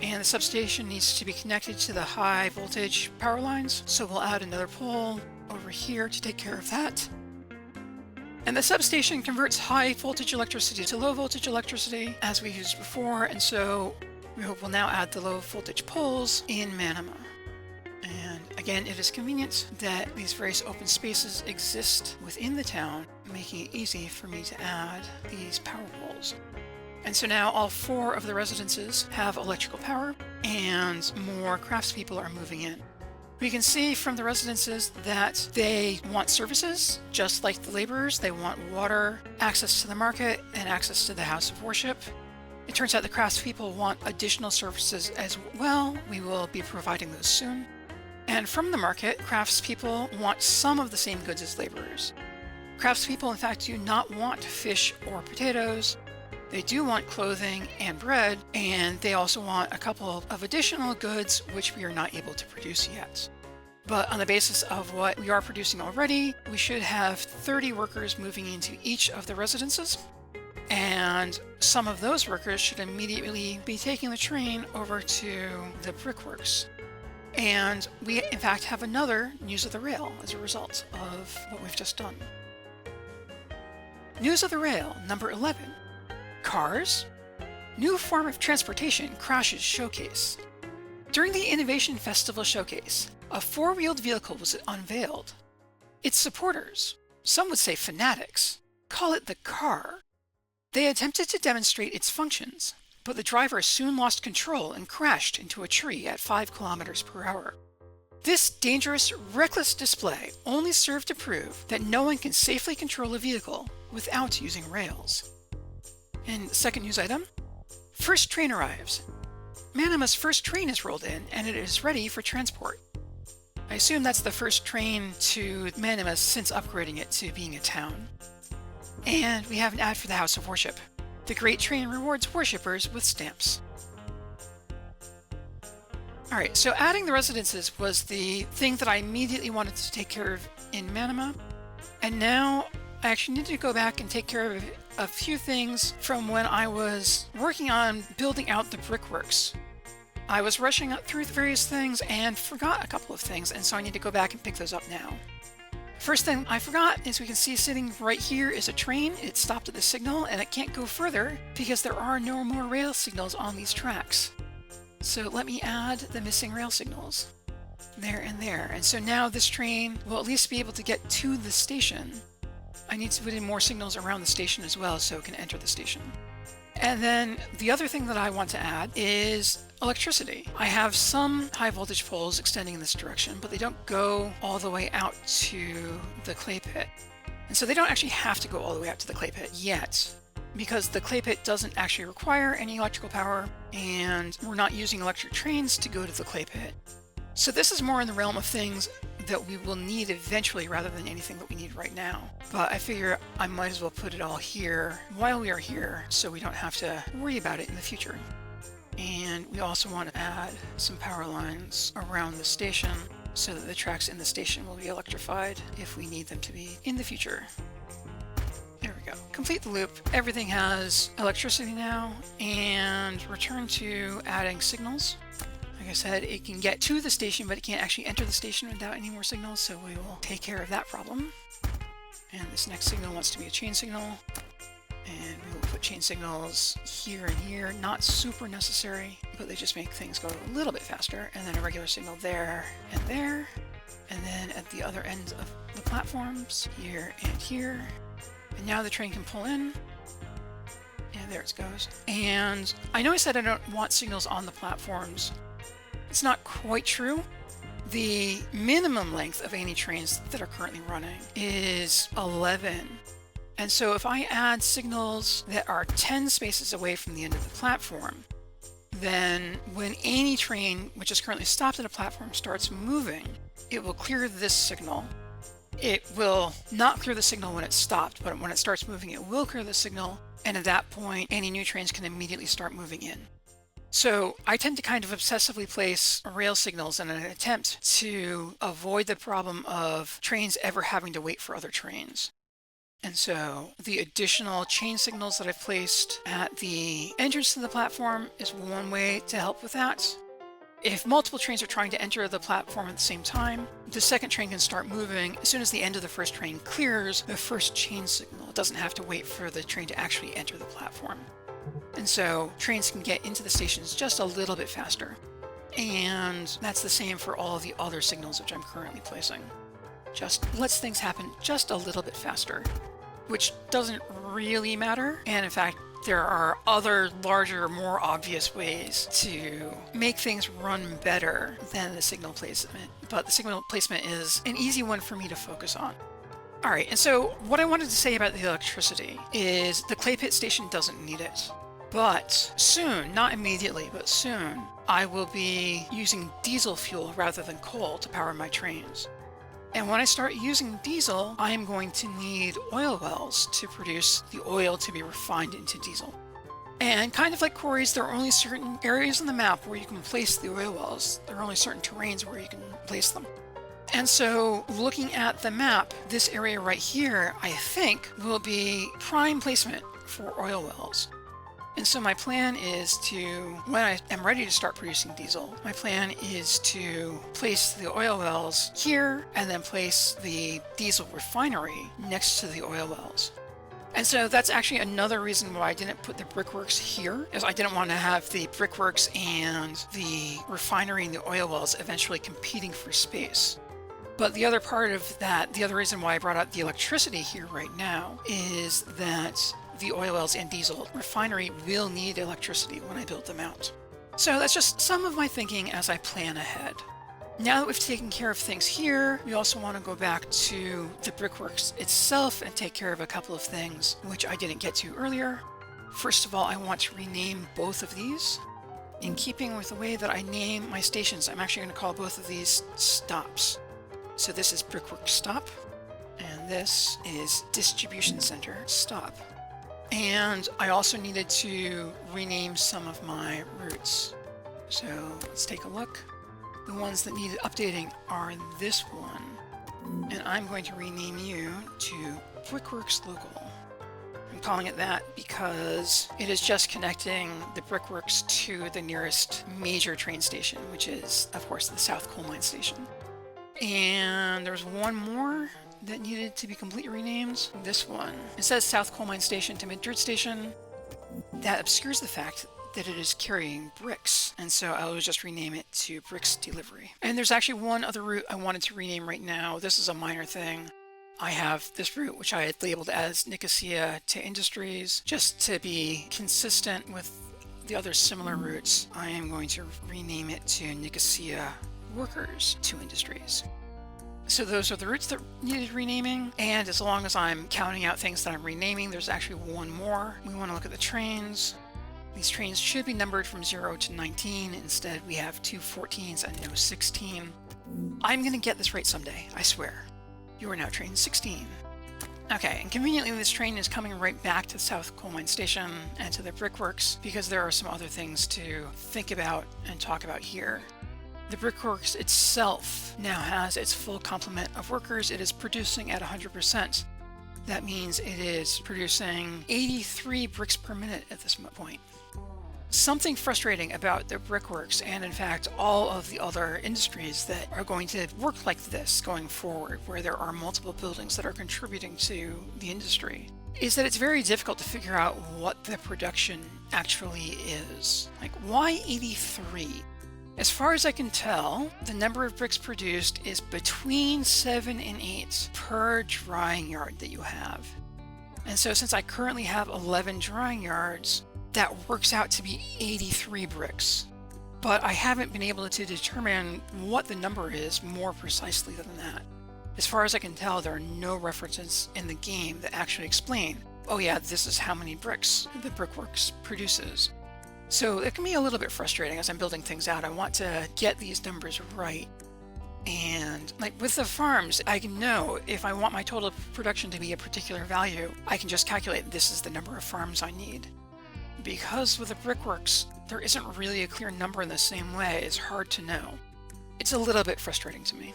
And the substation needs to be connected to the high voltage power lines. So we'll add another pole over here to take care of that. And the substation converts high voltage electricity to low voltage electricity as we used before. And so we hope we'll now add the low voltage poles in Manama. And again, it is convenient that these various open spaces exist within the town, making it easy for me to add these power poles. And so now all 4 of the residences have electrical power and more craftspeople are moving in. We can see from the residences that they want services, just like the laborers. They want water, access to the market, and access to the house of worship. It turns out the craftspeople want additional services as well. We will be providing those soon. And from the market, craftspeople want some of the same goods as laborers. Craftspeople, in fact, do not want fish or potatoes. They do want clothing and bread, and they also want a couple of additional goods which we are not able to produce yet. But on the basis of what we are producing already, we should have 30 workers moving into each of the residences. And some of those workers should immediately be taking the train over to the Brickworks. And we, in fact, have another News of the Rail as a result of what we've just done. News of the Rail, number 11. Cars? New form of transportation crashes showcase. During the Innovation Festival showcase, a 4-wheeled vehicle was unveiled. Its supporters, some would say fanatics, call it the car. They attempted to demonstrate its functions, but the driver soon lost control and crashed into a tree at 5 kilometers per hour. This dangerous, reckless display only served to prove that no one can safely control a vehicle without using rails. And second news item, first train arrives. Manama's first train is rolled in and it is ready for transport. I assume that's the first train to Manama since upgrading it to being a town. And we have an ad for the House of Worship. The Great Train rewards worshippers with stamps. Alright, so adding the residences was the thing that I immediately wanted to take care of in Manama. And now I actually need to go back and take care of a few things from when I was working on building out the Brickworks. I was rushing up through the various things and forgot a couple of things, and so I need to go back and pick those up now. First thing I forgot is we can see sitting right here is a train. It stopped at the signal and it can't go further because there are no more rail signals on these tracks. So let me add the missing rail signals. There and there. And so now this train will at least be able to get to the station. I need to put in more signals around the station as well so it can enter the station. And then the other thing that I want to add is electricity. I have some high voltage poles extending in this direction, but they don't go all the way out to the clay pit. And so they don't actually have to go all the way out to the clay pit yet. because the clay pit doesn't actually require any electrical power, and we're not using electric trains to go to the clay pit. So this is more in the realm of things that we will need eventually rather than anything that we need right now. But I figure I might as well put it all here while we are here so we don't have to worry about it in the future. And we also want to add some power lines around the station so that the tracks in the station will be electrified if we need them to be in the future. There we go. Complete the loop. Everything has electricity now, and return to adding signals. Like I said, it can get to the station, but it can't actually enter the station without any more signals, so we will take care of that problem. And this next signal wants to be a chain signal. And we will put chain signals here and here. Not super necessary, but they just make things go a little bit faster. And then a regular signal there and there. And then at the other ends of the platforms, here and here. And now the train can pull in. And there it goes. And I know I said I don't want signals on the platforms. It's not quite true. The minimum length of any trains that are currently running is 11. And so if I add signals that are 10 spaces away from the end of the platform, then when any train which is currently stopped at a platform starts moving, it will clear this signal. It will not clear the signal when it's stopped, but when it starts moving, it will clear the signal. And at that point, any new trains can immediately start moving in. So I tend to kind of obsessively place rail signals in an attempt to avoid the problem of trains ever having to wait for other trains. And so the additional chain signals that I've placed at the entrance to the platform is one way to help with that. If multiple trains are trying to enter the platform at the same time, the second train can start moving as soon as the end of the first train clears the first chain signal. It doesn't have to wait for the train to actually enter the platform. And so trains can get into the stations just a little bit faster. And that's the same for all of the other signals which I'm currently placing. Just lets things happen just a little bit faster, which doesn't really matter. And in fact, there are other larger, more obvious ways to make things run better than the signal placement. But the signal placement is an easy one for me to focus on. All right, and so what I wanted to say about the electricity is the clay pit station doesn't need it. But soon, not immediately, but soon, I will be using diesel fuel rather than coal to power my trains. And when I start using diesel, I am going to need oil wells to produce the oil to be refined into diesel. And kind of like quarries, there are only certain areas on the map where you can place the oil wells. There are only certain terrains where you can place them. And so looking at the map, this area right here, I think, will be prime placement for oil wells. And so my plan is to, when I am ready to start producing diesel, my plan is to place the oil wells here and then place the diesel refinery next to the oil wells. And so that's actually another reason why I didn't put the Brickworks here, is I didn't want to have the Brickworks and the refinery and the oil wells eventually competing for space. But the other part of that, the other reason why I brought out the electricity here right now, is that the oil wells and diesel refinery will need electricity when I build them out. So that's just some of my thinking as I plan ahead. Now that we've taken care of things here, we also want to go back to the Brickworks itself and take care of a couple of things which I didn't get to earlier. First of all, I want to rename both of these. In keeping with the way that I name my stations, I'm actually going to call both of these stops. So this is Brickworks Stop, and this is Distribution Center Stop. And I also needed to rename some of my routes. So let's take a look. The ones that needed updating are this one. And I'm going to rename you to Brickworks Local. I'm calling it that because it is just connecting the Brickworks to the nearest major train station, which is, of course, the South Coal Mine Station. And there's one more that needed to be completely renamed. This one. It says South Coal Mine Station to Mid-Dirt Station. That obscures the fact that it is carrying bricks, and so I will just rename it to Bricks Delivery. And there's actually one other route I wanted to rename right now. This is a minor thing. I have this route which I had labeled as Nicosia to Industries. Just to be consistent with the other similar routes, I am going to rename it to Nicosia Workers to Industries. So those are the routes that needed renaming, and as long as I'm counting out things that I'm renaming, there's actually one more. We want to look at the trains. These trains should be numbered from 0 to 19. Instead, we have 2 14s and no 16. I'm going to get this right someday, I swear. You are now train 16. Okay, and conveniently this train is coming right back to the South Coal Mine Station and to the Brickworks because there are some other things to think about and talk about here. The Brickworks itself now has its full complement of workers. It is producing at 100%. That means it is producing 83 bricks per minute at this point. Something frustrating about the Brickworks, and in fact all of the other industries that are going to work like this going forward, where there are multiple buildings that are contributing to the industry, is that it's very difficult to figure out what the production actually is. Like, why 83? As far as I can tell, the number of bricks produced is between 7 and 8 per drying yard that you have. And so since I currently have 11 drying yards, that works out to be 83 bricks. But I haven't been able to determine what the number is more precisely than that. As far as I can tell, there are no references in the game that actually explain, oh yeah, this is how many bricks the Brickworks produces. So it can be a little bit frustrating as I'm building things out. I want to get these numbers right. And like with the farms, I can know if I want my total production to be a particular value, I can just calculate this is the number of farms I need. Because with the Brickworks, there isn't really a clear number in the same way. It's hard to know. It's a little bit frustrating to me.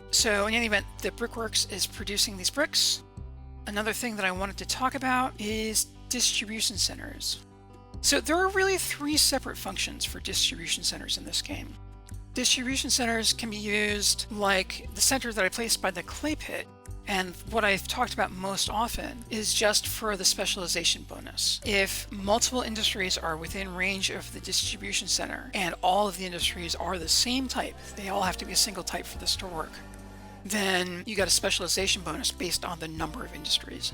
So in any event, the Brickworks is producing these bricks. Another thing that I wanted to talk about is distribution centers. So there are really 3 separate functions for distribution centers in this game. Distribution centers can be used like the center that I placed by the clay pit, and what I've talked about most often is just for the specialization bonus. If multiple industries are within range of the distribution center and all of the industries are the same type, they all have to be a single type for this to work, then you got a specialization bonus based on the number of industries.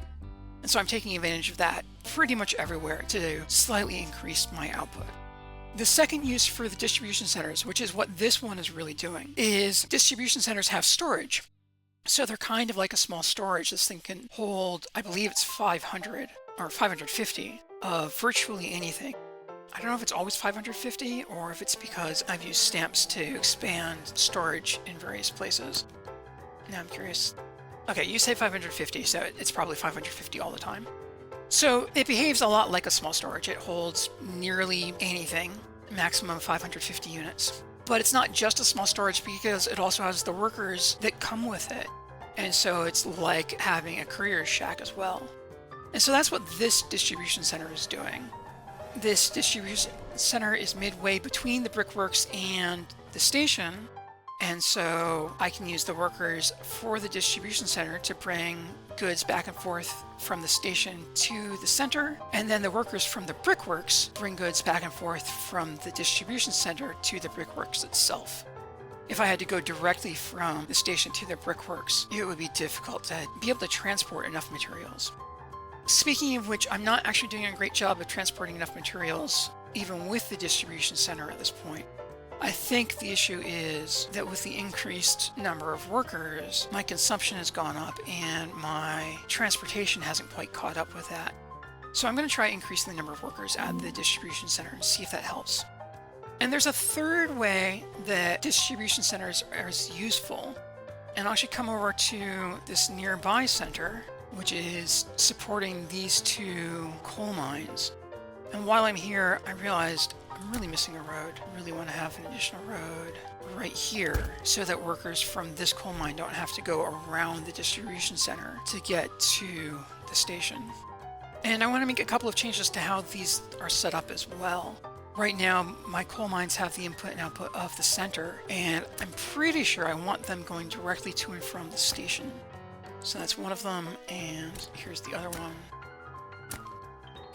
And so I'm taking advantage of that pretty much everywhere to slightly increase my output. The second use for the distribution centers, which is what this one is really doing, is distribution centers have storage. So they're kind of like a small storage. This thing can hold, I believe it's 500 or 550 of virtually anything. I don't know if it's always 550 or if it's because I've used stamps to expand storage in various places. Now I'm curious. Okay, you say 550, so it's probably 550 all the time. So it behaves a lot like a small storage. It holds nearly anything, maximum 550 units. But it's not just a small storage because it also has the workers that come with it. And so it's like having a courier shack as well. And so that's what this distribution center is doing. This distribution center is midway between the Brickworks and the station. And so I can use the workers for the distribution center to bring goods back and forth from the station to the center. And then the workers from the Brickworks bring goods back and forth from the distribution center to the Brickworks itself. If I had to go directly from the station to the Brickworks, it would be difficult to be able to transport enough materials. Speaking of which, I'm not actually doing a great job of transporting enough materials, even with the distribution center at this point. I think the issue is that with the increased number of workers, my consumption has gone up and my transportation hasn't quite caught up with that. So I'm going to try increasing the number of workers at the distribution center and see if that helps. And there's a third way that distribution centers are useful. And I'll actually come over to this nearby center, which is supporting these 2 coal mines. And while I'm here, I realized I'm really missing a road. I really want to have an additional road right here so that workers from this coal mine don't have to go around the distribution center to get to the station. And I want to make a couple of changes to how these are set up as well. Right now, my coal mines have the input and output of the center, and I'm pretty sure I want them going directly to and from the station. So that's one of them, and here's the other one.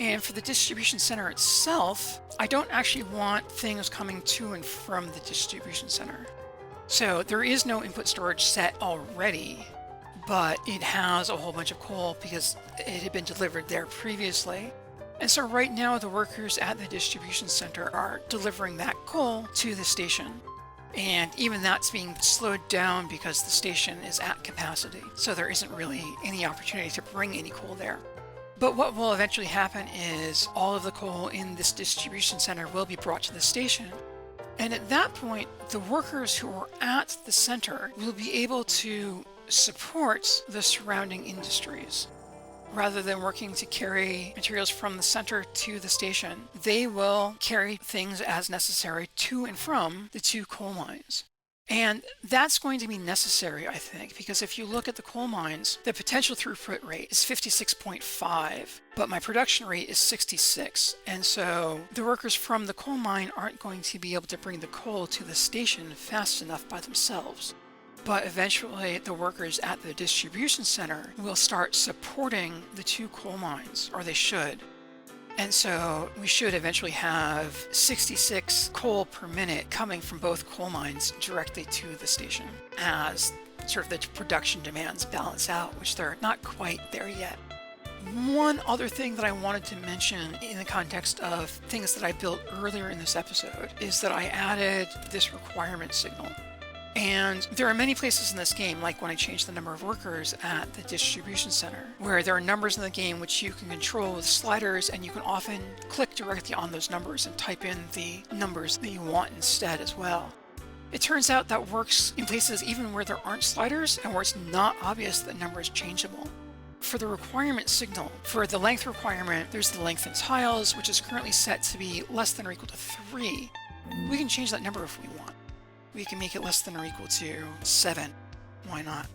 And for the distribution center itself, I don't actually want things coming to and from the distribution center. So there is no input storage set already, but it has a whole bunch of coal because it had been delivered there previously. And so right now the workers at the distribution center are delivering that coal to the station. And even that's being slowed down because the station is at capacity. So there isn't really any opportunity to bring any coal there. But what will eventually happen is all of the coal in this distribution center will be brought to the station. And at that point, the workers who are at the center will be able to support the surrounding industries. Rather than working to carry materials from the center to the station, they will carry things as necessary to and from the two coal mines. And that's going to be necessary, I think, because if you look at the coal mines, the potential throughput rate is 56.5, but my production rate is 66. And so the workers from the coal mine aren't going to be able to bring the coal to the station fast enough by themselves. But eventually the workers at the distribution center will start supporting the two coal mines, or they should. And so we should eventually have 66 coal per minute coming from both coal mines directly to the station as sort of the production demands balance out, which they're not quite there yet. One other thing that I wanted to mention in the context of things that I built earlier in this episode is that I added this requirement signal. And there are many places in this game, like when I changed the number of workers at the distribution center, where there are numbers in the game which you can control with sliders, and you can often click directly on those numbers and type in the numbers that you want instead as well. It turns out that works in places even where there aren't sliders and where it's not obvious that the number is changeable. For the requirement signal, for the length requirement, there's the length in tiles, which is currently set to be less than or equal to 3. We can change that number if we want. We can make it less than or equal to 7. Why not?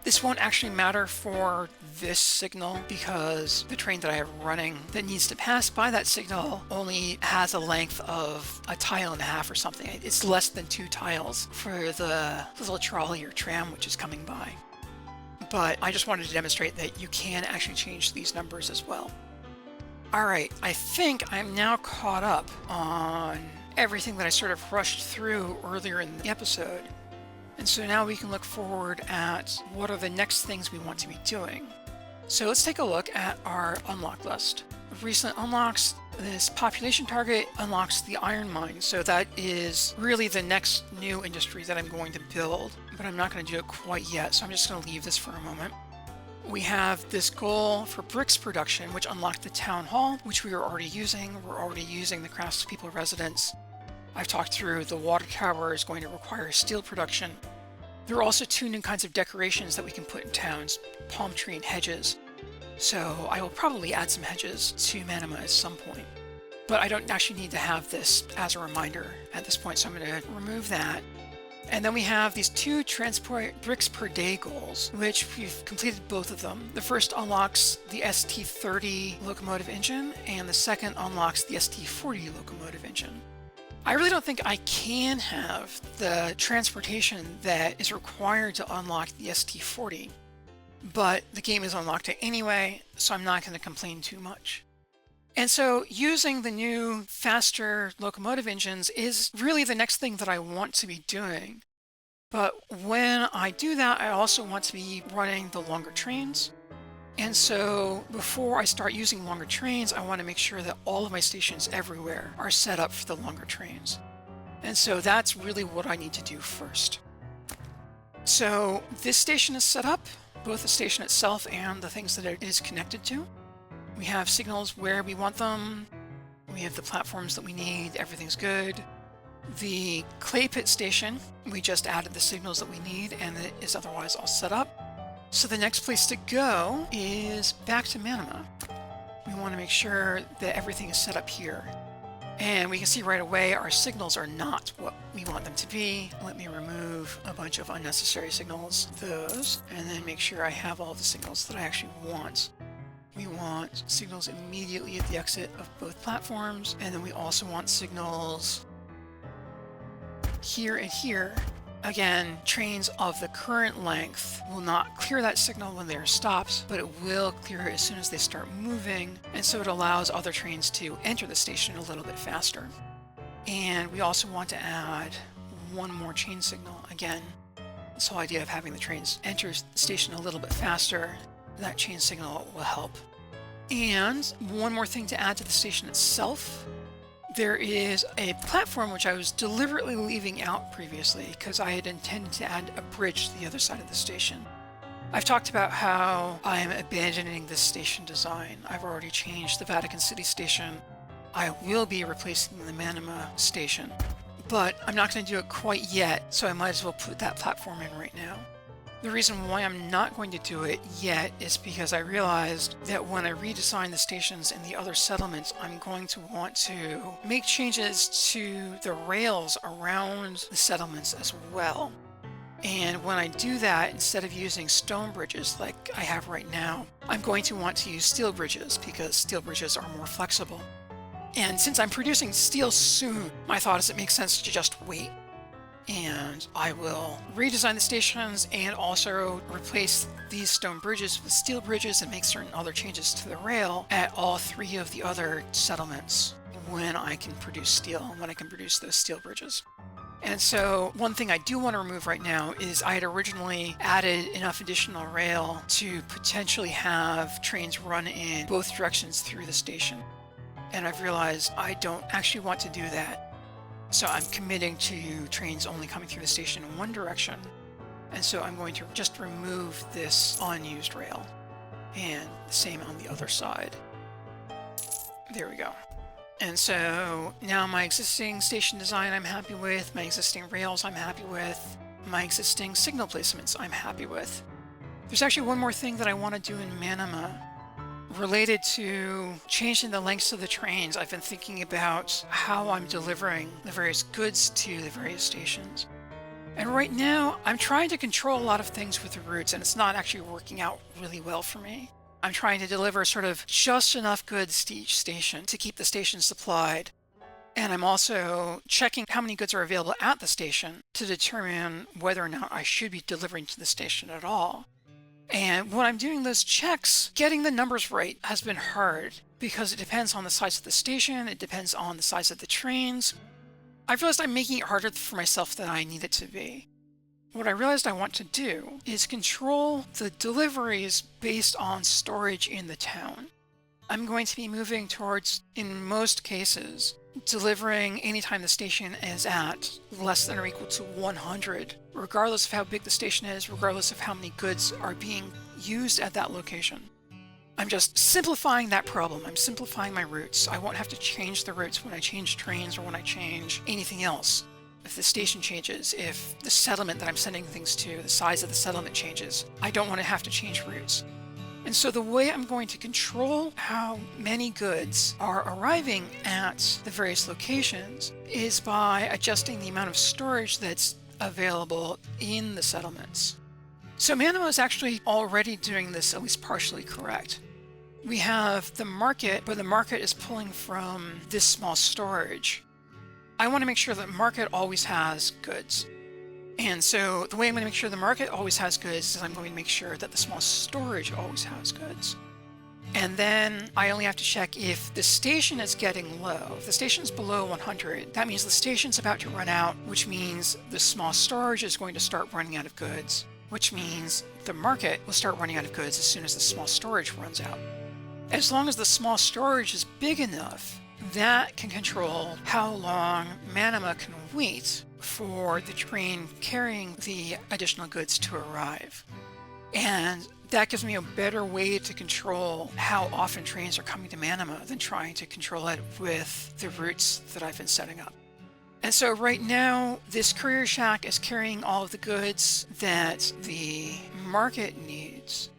This won't actually matter for this signal because the train that I have running that needs to pass by that signal only has a length of a tile and a half or something. It's less than 2 tiles for the little trolley or tram which is coming by. But I just wanted to demonstrate that you can actually change these numbers as well. Alright, I think I'm now caught up on everything that I sort of rushed through earlier in the episode. And so now we can look forward at what are the next things we want to be doing. So let's take a look at our unlock list. Recent unlocks, this population target unlocks the iron mine. So that is really the next new industry that I'm going to build, but I'm not going to do it quite yet. So I'm just going to leave this for a moment. We have this goal for bricks production, which unlocked the town hall, which we are already using. We're already using the craftspeople residence. I've talked through the water tower is going to require steel production. There are also 2 new kinds of decorations that we can put in towns, palm tree and hedges. So I will probably add some hedges to Manama at some point. But I don't actually need to have this as a reminder at this point, so I'm going to remove that. And then we have these 2 transport bricks per day goals, which we've completed both of them. The first unlocks the ST30 locomotive engine, and the second unlocks the ST40 locomotive engine. I really don't think I can have the transportation that is required to unlock the ST40, but the game is unlocked it anyway, so I'm not going to complain too much. And so using the new, faster locomotive engines is really the next thing that I want to be doing. But when I do that, I also want to be running the longer trains. And so before I start using longer trains, I want to make sure that all of my stations everywhere are set up for the longer trains. And so that's really what I need to do first. So this station is set up, both the station itself and the things that it is connected to. We have signals where we want them. We have the platforms that we need. Everything's good. The clay pit station, we just added the signals that we need and it is otherwise all set up. So the next place to go is back to Manama. We want to make sure that everything is set up here. And we can see right away our signals are not what we want them to be. Let me remove a bunch of unnecessary signals, those, and then make sure I have all the signals that I actually want. We want signals immediately at the exit of both platforms, and then we also want signals here and here. Again, trains of the current length will not clear that signal when they are stopped, but it will clear it as soon as they start moving, and so it allows other trains to enter the station a little bit faster. And we also want to add one more chain signal. Again, this whole idea of having the trains enter the station a little bit faster, that chain signal will help. And one more thing to add to the station itself. there is a platform which I was deliberately leaving out previously because I had intended to add a bridge to the other side of the station. I've talked about how I am abandoning this station design. I've already changed the Vatican City station. I will be replacing the Manama station, but I'm not going to do it quite yet, so I might as well put that platform in right now. The reason why I'm not going to do it yet is because I realized that when I redesign the stations in the other settlements, I'm going to want to make changes to the rails around the settlements as well. And when I do that, instead of using stone bridges like I have right now, I'm going to want to use steel bridges because steel bridges are more flexible. And since I'm producing steel soon, my thought is it makes sense to just wait. And I will redesign the stations and also replace these stone bridges with steel bridges and make certain other changes to the rail at all 3 of the other settlements when I can produce steel, when I can produce those steel bridges. And so one thing I do want to remove right now is I had originally added enough additional rail to potentially have trains run in both directions through the station. And I've realized I don't actually want to do that. So I'm committing to trains only coming through the station in one direction. And so I'm going to just remove this unused rail. And the same on the other side. There we go. And so now my existing station design I'm happy with, my existing rails I'm happy with, my existing signal placements I'm happy with. There's actually one more thing that I want to do in Manama related to changing the lengths of the trains. I've been thinking about how I'm delivering the various goods to the various stations. And right now, I'm trying to control a lot of things with the routes, and it's not actually working out really well for me. I'm trying to deliver sort of just enough goods to each station to keep the station supplied. And I'm also checking how many goods are available at the station to determine whether or not I should be delivering to the station at all. And when I'm doing those checks, getting the numbers right has been hard because it depends on the size of the station, it depends on the size of the trains. I've realized I'm making it harder for myself than I need it to be. What I realized I want to do is control the deliveries based on storage in the town. I'm going to be moving towards, in most cases, delivering anytime the station is at less than or equal to 100, regardless of how big the station is, regardless of how many goods are being used at that location. I'm just simplifying that problem. I'm simplifying my routes. I won't have to change the routes when I change trains or when I change anything else. If the station changes, if the settlement that I'm sending things to, the size of the settlement changes, I don't want to have to change routes. And so the way I'm going to control how many goods are arriving at the various locations is by adjusting the amount of storage that's available in the settlements. So Manama is actually already doing this at least partially correct. We have the market, but the market is pulling from this small storage. I want to make sure that the market always has goods. And so the way I'm going to make sure the market always has goods is I'm going to make sure that the small storage always has goods. And then I only have to check if the station is getting low. If the station is below 100, that means the station's about to run out, which means the small storage is going to start running out of goods, which means the market will start running out of goods as soon as the small storage runs out. As long as the small storage is big enough, that can control how long Manama can wait for the train carrying the additional goods to arrive. And that gives me a better way to control how often trains are coming to Manama than trying to control it with the routes that I've been setting up. And so right now, this courier shack is carrying all of the goods that the market needs.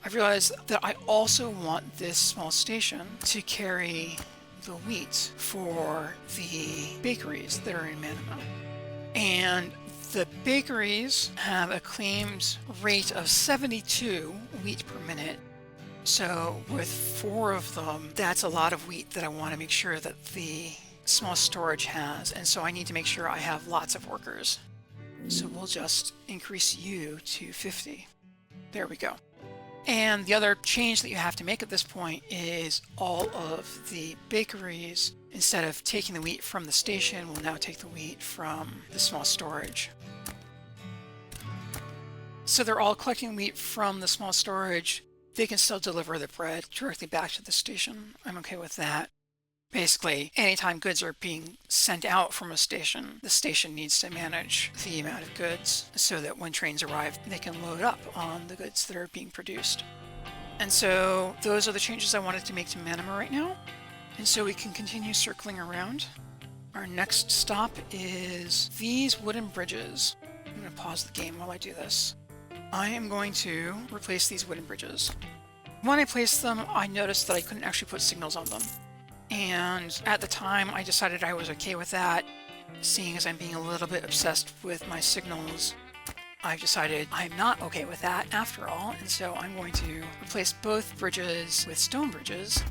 I've realized that I also want this small station to carry the wheat for the bakeries that are in Manama. And the bakeries have a claimed rate of 72 wheat per minute. So with 4 of them, that's a lot of wheat that I want to make sure that the small storage has. And so I need to make sure I have lots of workers. So we'll just increase you to 50. There we go. And the other change that you have to make at this point is all of the bakeries, instead of taking the wheat from the station, will now take the wheat from the small storage. So they're all collecting wheat from the small storage. They can still deliver the bread directly back to the station. I'm okay with that. Basically, anytime goods are being sent out from a station, the station needs to manage the amount of goods so that when trains arrive, they can load up on the goods that are being produced. And so those are the changes I wanted to make to Manama right now. And so we can continue circling around. Our next stop is these wooden bridges. I'm going to pause the game while I do this. I am going to replace these wooden bridges. When I placed them, I noticed that I couldn't actually put signals on them. And at the time, I decided I was okay with that. Seeing as I'm being a little bit obsessed with my signals, I've decided I'm not okay with that after all. And so I'm going to replace both bridges with stone bridges.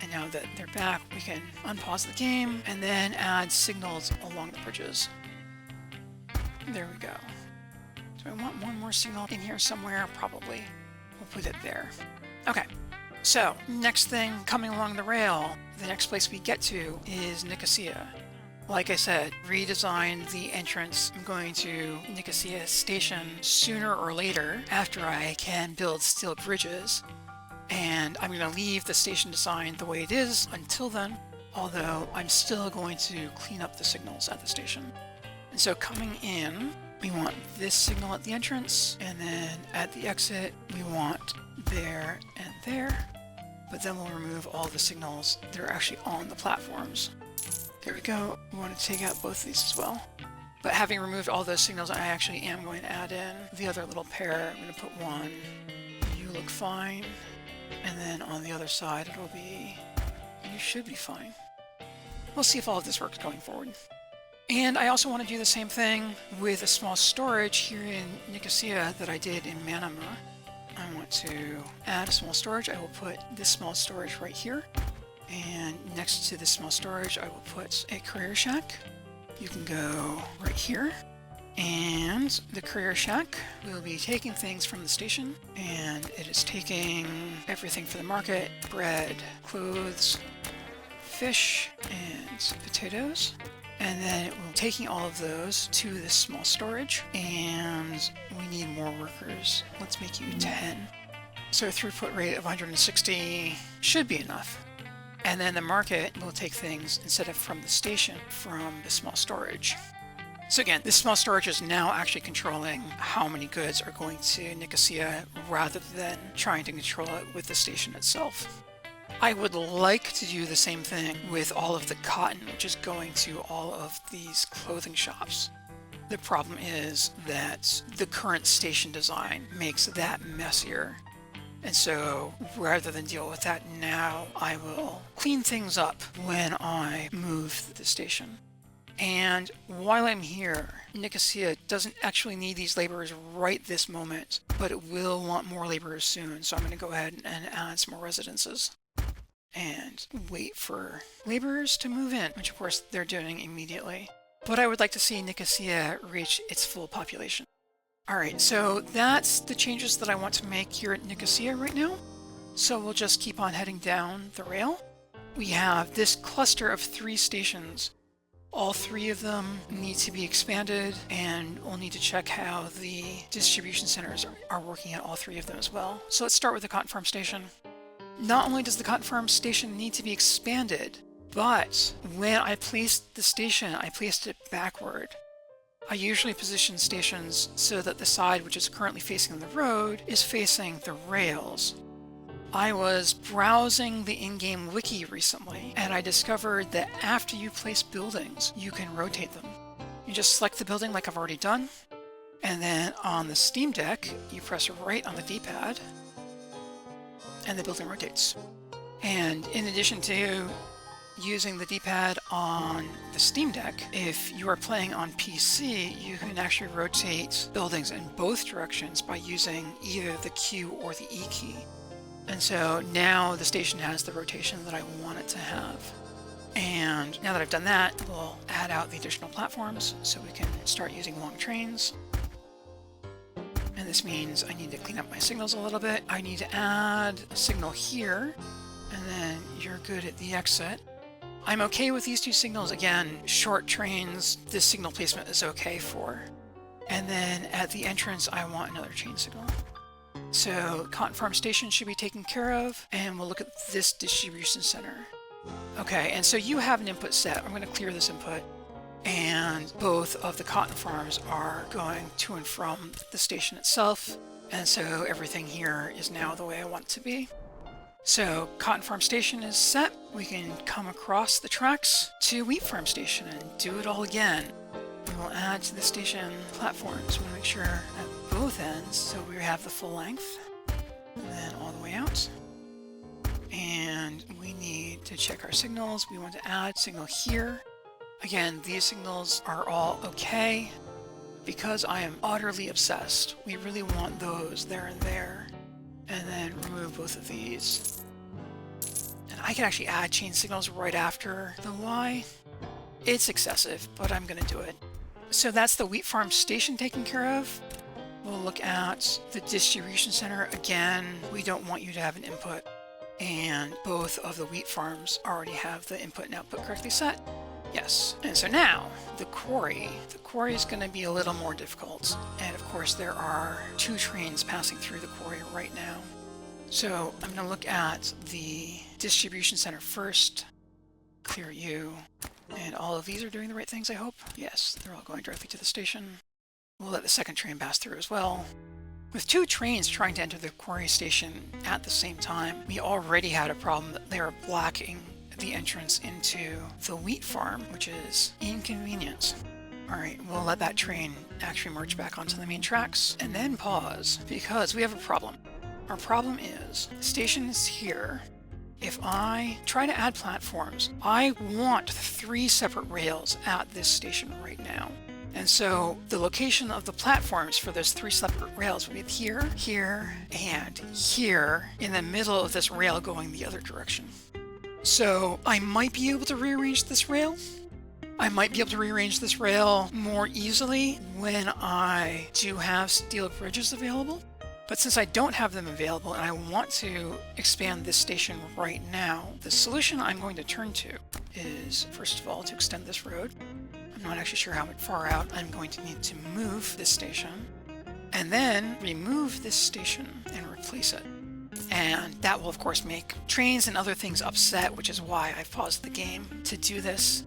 And now that they're back, we can unpause the game and then add signals along the bridges. There we go. Do I want one more signal in here somewhere? Probably. We'll put it there. Okay. So, next thing coming along the rail, the next place we get to is Nicosia. Like I said, redesign the entrance. I'm going to Nicosia Station sooner or later after I can build steel bridges. And I'm going to leave the station design the way it is until then, although I'm still going to clean up the signals at the station. And so coming in, we want this signal at the entrance, and then at the exit, we want there and there. But then we'll remove all the signals that are actually on the platforms. There we go. We want to take out both of these as well. But having removed all those signals, I actually am going to add in the other little pair. I'm going to put one. You look fine. And then on the other side, it'll be, you should be fine. We'll see if all of this works going forward. And I also want to do the same thing with a small storage here in Nicosia that I did in Manama. I want to add a small storage. I will put this small storage right here. And next to this small storage, I will put a courier shack. You can go right here. And the courier shack will be taking things from the station. And it is taking everything for the market: bread, clothes, fish, and potatoes. And then it will be taking all of those to this small storage. And we need more workers. Let's make you 10. So a throughput rate of 160 should be enough. And then the market will take things, instead of from the station, from the small storage. So again, this small storage is now actually controlling how many goods are going to Nicosia rather than trying to control it with the station itself. I would like to do the same thing with all of the cotton, which is going to all of these clothing shops. The problem is that the current station design makes that messier. And so rather than deal with that now, I will clean things up when I move the station. And while I'm here, Nicosia doesn't actually need these laborers right this moment, but it will want more laborers soon. So I'm going to go ahead and add some more residences and wait for laborers to move in, which of course they're doing immediately. But I would like to see Nicosia reach its full population. Alright, so that's the changes that I want to make here at Nicosia right now. So we'll just keep on heading down the rail. We have this cluster of 3 stations. All 3 of them need to be expanded, and we'll need to check how the distribution centers are working at all 3 of them as well. So let's start with the cotton farm station. Not only does the cotton farm station need to be expanded, but when I placed the station, I placed it backward. I usually position stations so that the side which is currently facing the road is facing the rails. I was browsing the in-game wiki recently, and I discovered that after you place buildings, you can rotate them. You just select the building like I've already done, and then on the Steam Deck, you press right on the D-pad, and the building rotates. And in addition to using the D-pad on the Steam Deck, if you are playing on PC, you can actually rotate buildings in both directions by using either the Q or the E key. And so now the station has the rotation that I want it to have. And now that I've done that, we'll add out the additional platforms so we can start using long trains. And this means I need to clean up my signals a little bit. I need to add a signal here, and then you're good at the exit. I'm okay with these 2 signals. Again, short trains, this signal placement is okay for. And then at the entrance, I want another chain signal. So Cotton Farm Station should be taken care of, and we'll look at this distribution center. Okay, and so you have an input set. I'm going to clear this input. And both of the cotton farms are going to and from the station itself. And so everything here is now the way I want it to be. So cotton farm station is set. We can come across the tracks to wheat farm station and do it all again. We will add to the station platforms. We want to make sure at both ends, so we have the full length, and then all the way out. And we need to check our signals. We want to add signal here. Again, these signals are all okay. Because I am utterly obsessed, we really want those there and there. And then remove both of these. And I can actually add chain signals right after the Y. It's excessive, but I'm going to do it. So that's the wheat farm station taken care of. We'll look at the distribution center. Again, we don't want you to have an input. And both of the wheat farms already have the input and output correctly set. Yes. And so now, the quarry. The quarry is going to be a little more difficult. And of course, there are 2 trains passing through the quarry right now. So I'm going to look at the distribution center first. Clear you. And all of these are doing the right things, I hope. Yes, they're all going directly to the station. We'll let the second train pass through as well. With 2 trains trying to enter the quarry station at the same time, we already had a problem that they are blocking the entrance into the wheat farm, which is inconvenient. All right, we'll let that train actually merge back onto the main tracks and then pause because we have a problem. Our problem is the station is here. If I try to add platforms, I want 3 separate rails at this station right now. And so the location of the platforms for those 3 separate rails would be here, here, and here in the middle of this rail going the other direction. So I might be able to rearrange this rail. I might be able to rearrange this rail more easily when I do have steel bridges available. But since I don't have them available and I want to expand this station right now, the solution I'm going to turn to is, first of all, to extend this road. I'm not actually sure how far out I'm going to need to move this station, and then remove this station and replace it. And that will, of course, make trains and other things upset, which is why I've paused the game to do this.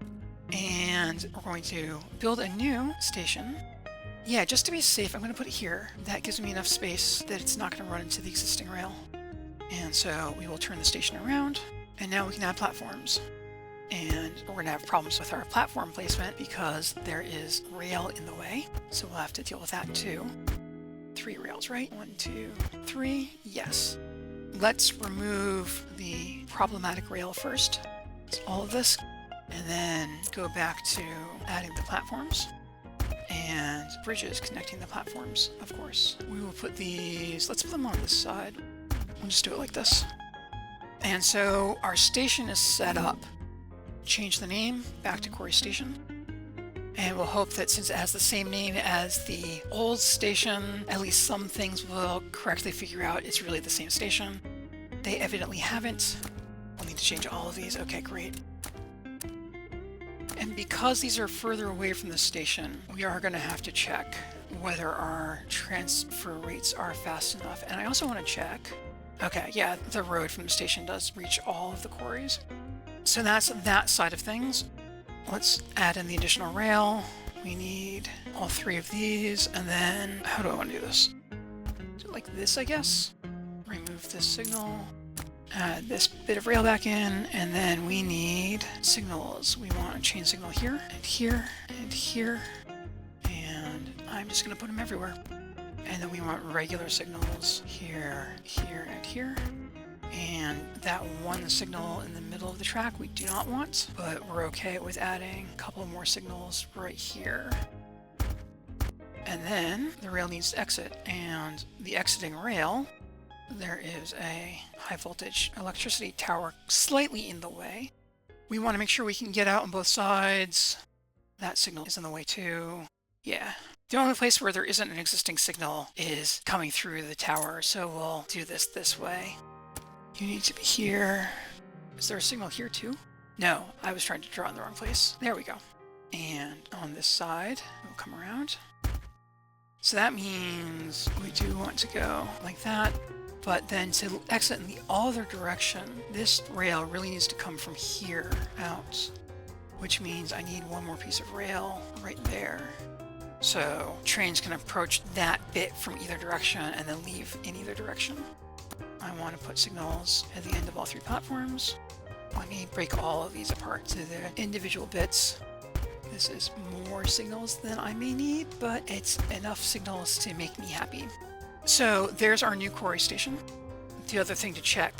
And we're going to build a new station. Yeah, just to be safe, I'm going to put it here. That gives me enough space that it's not going to run into the existing rail. And so we will turn the station around, and now we can add platforms. And we're going to have problems with our platform placement because there is rail in the way. So we'll have to deal with that too. 3 rails, right? 1, 2, 3. Yes. Let's remove the problematic rail first. It's all of this. And then go back to adding the platforms. And bridges connecting the platforms, of course. We will put these, let's put them on this side. We'll just do it like this. And so our station is set up. Change the name back to Quarry Station. And we'll hope that since it has the same name as the old station, at least some things will correctly figure out it's really the same station. They evidently haven't. We'll need to change all of these. Okay, great. And because these are further away from the station, we are going to have to check whether our transfer rates are fast enough. And I also want to check, okay, yeah, the road from the station does reach all of the quarries. So that's that side of things. Let's add in the additional rail. We need all 3 of these. And then, how do I want to do this? Do it like this, I guess. Remove this signal. Add this bit of rail back in, and then we need signals. We want a chain signal here, and here, and here, and I'm just going to put them everywhere. And then we want regular signals here, here, and here. And that one signal in the middle of the track we do not want, but we're okay with adding a couple more signals right here. And then the rail needs to exit, and the exiting rail, there is a high voltage electricity tower slightly in the way. We want to make sure we can get out on both sides. That signal is in the way too. Yeah. The only place where there isn't an existing signal is coming through the tower, so we'll do this way. You need to be here. Is there a signal here too? No, I was trying to draw in the wrong place. There we go. And on this side, we'll come around. So that means we do want to go like that. But then to exit in the other direction, this rail really needs to come from here out, which means I need one more piece of rail right there. So trains can approach that bit from either direction and then leave in either direction. I want to put signals at the end of all 3 platforms. Let me break all of these apart to their individual bits. This is more signals than I may need, but it's enough signals to make me happy. So there's our new quarry station. The other thing to check,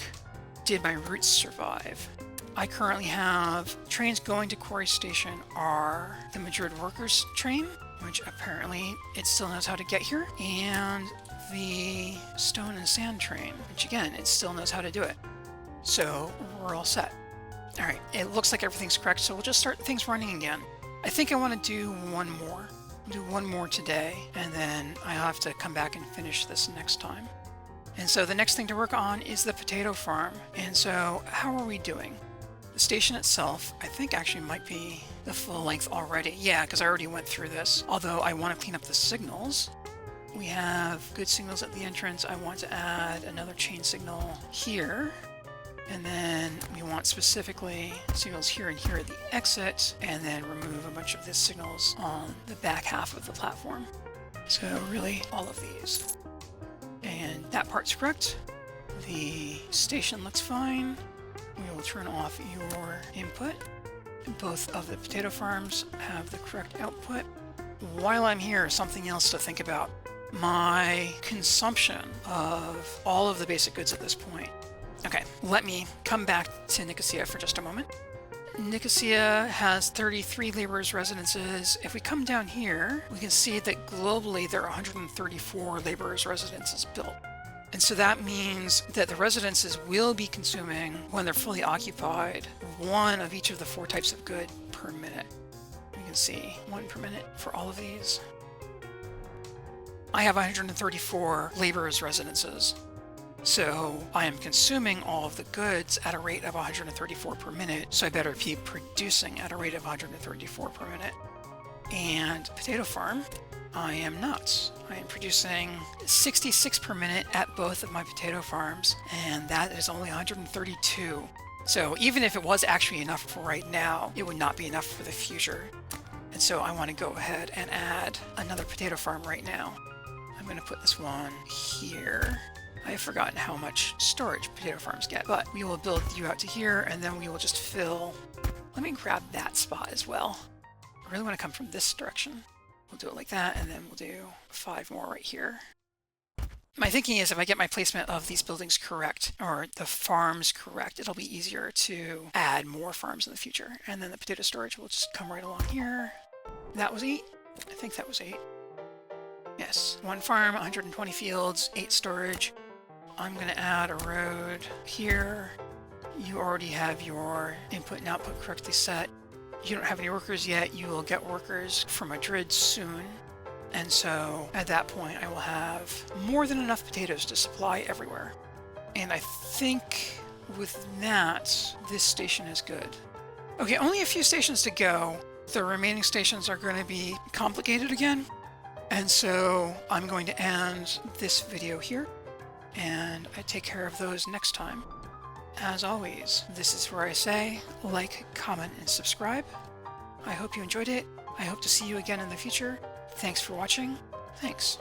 did my routes survive? I currently have trains going to quarry station are the Madrid workers train, which apparently it still knows how to get here, and the stone and sand train, which again, it still knows how to do it. So we're all set. All right, it looks like everything's correct, so we'll just start things running again. I think I want to do one more. Do one more today, and then I have to come back and finish this next time. And so the next thing to work on is the potato farm. And so how are we doing? The station itself, I think actually might be the full length already. Yeah, because I already went through this. Although I want to clean up the signals. We have good signals at the entrance. I want to add another chain signal here. And then we want specifically signals here and here at the exit, and then remove a bunch of these signals on the back half of the platform. So really all of these. And that part's correct. The station looks fine. We will turn off your input. Both of the potato farms have the correct output. While I'm here, something else to think about. My consumption of all of the basic goods at this point. Okay, let me come back to Nicosia for just a moment. Nicosia has 33 laborers' residences. If we come down here, we can see that globally there are 134 laborers' residences built. And so that means that the residences will be consuming, when they're fully occupied, 1 of each of the 4 types of good per minute. You can see 1 per minute for all of these. I have 134 laborers' residences. So I am consuming all of the goods at a rate of 134 per minute, so I better be producing at a rate of 134 per minute. And potato farm, I am not. I am producing 66 per minute at both of my potato farms, and that is only 132. So even if it was actually enough for right now, it would not be enough for the future. And so I want to go ahead and add another potato farm right now. I'm going to put this one here. I have forgotten how much storage potato farms get, but we will build you out to here, and then we will just fill. Let me grab that spot as well. I really want to come from this direction. We'll do it like that, and then we'll do 5 more right here. My thinking is if I get my placement of these buildings correct, or the farms correct, it'll be easier to add more farms in the future. And then the potato storage will just come right along here. That was 8. I think that was 8. Yes, 1 farm, 120 fields, 8 storage. I'm going to add a road here. You already have your input and output correctly set. You don't have any workers yet. You will get workers from Madrid soon. And so at that point, I will have more than enough potatoes to supply everywhere. And I think with that, this station is good. Okay, only a few stations to go. The remaining stations are going to be complicated again. And so I'm going to end this video here, and I take care of those next time. As always, this is where I say, like, comment, and subscribe. I hope you enjoyed it. I hope to see you again in the future. Thanks for watching. Thanks.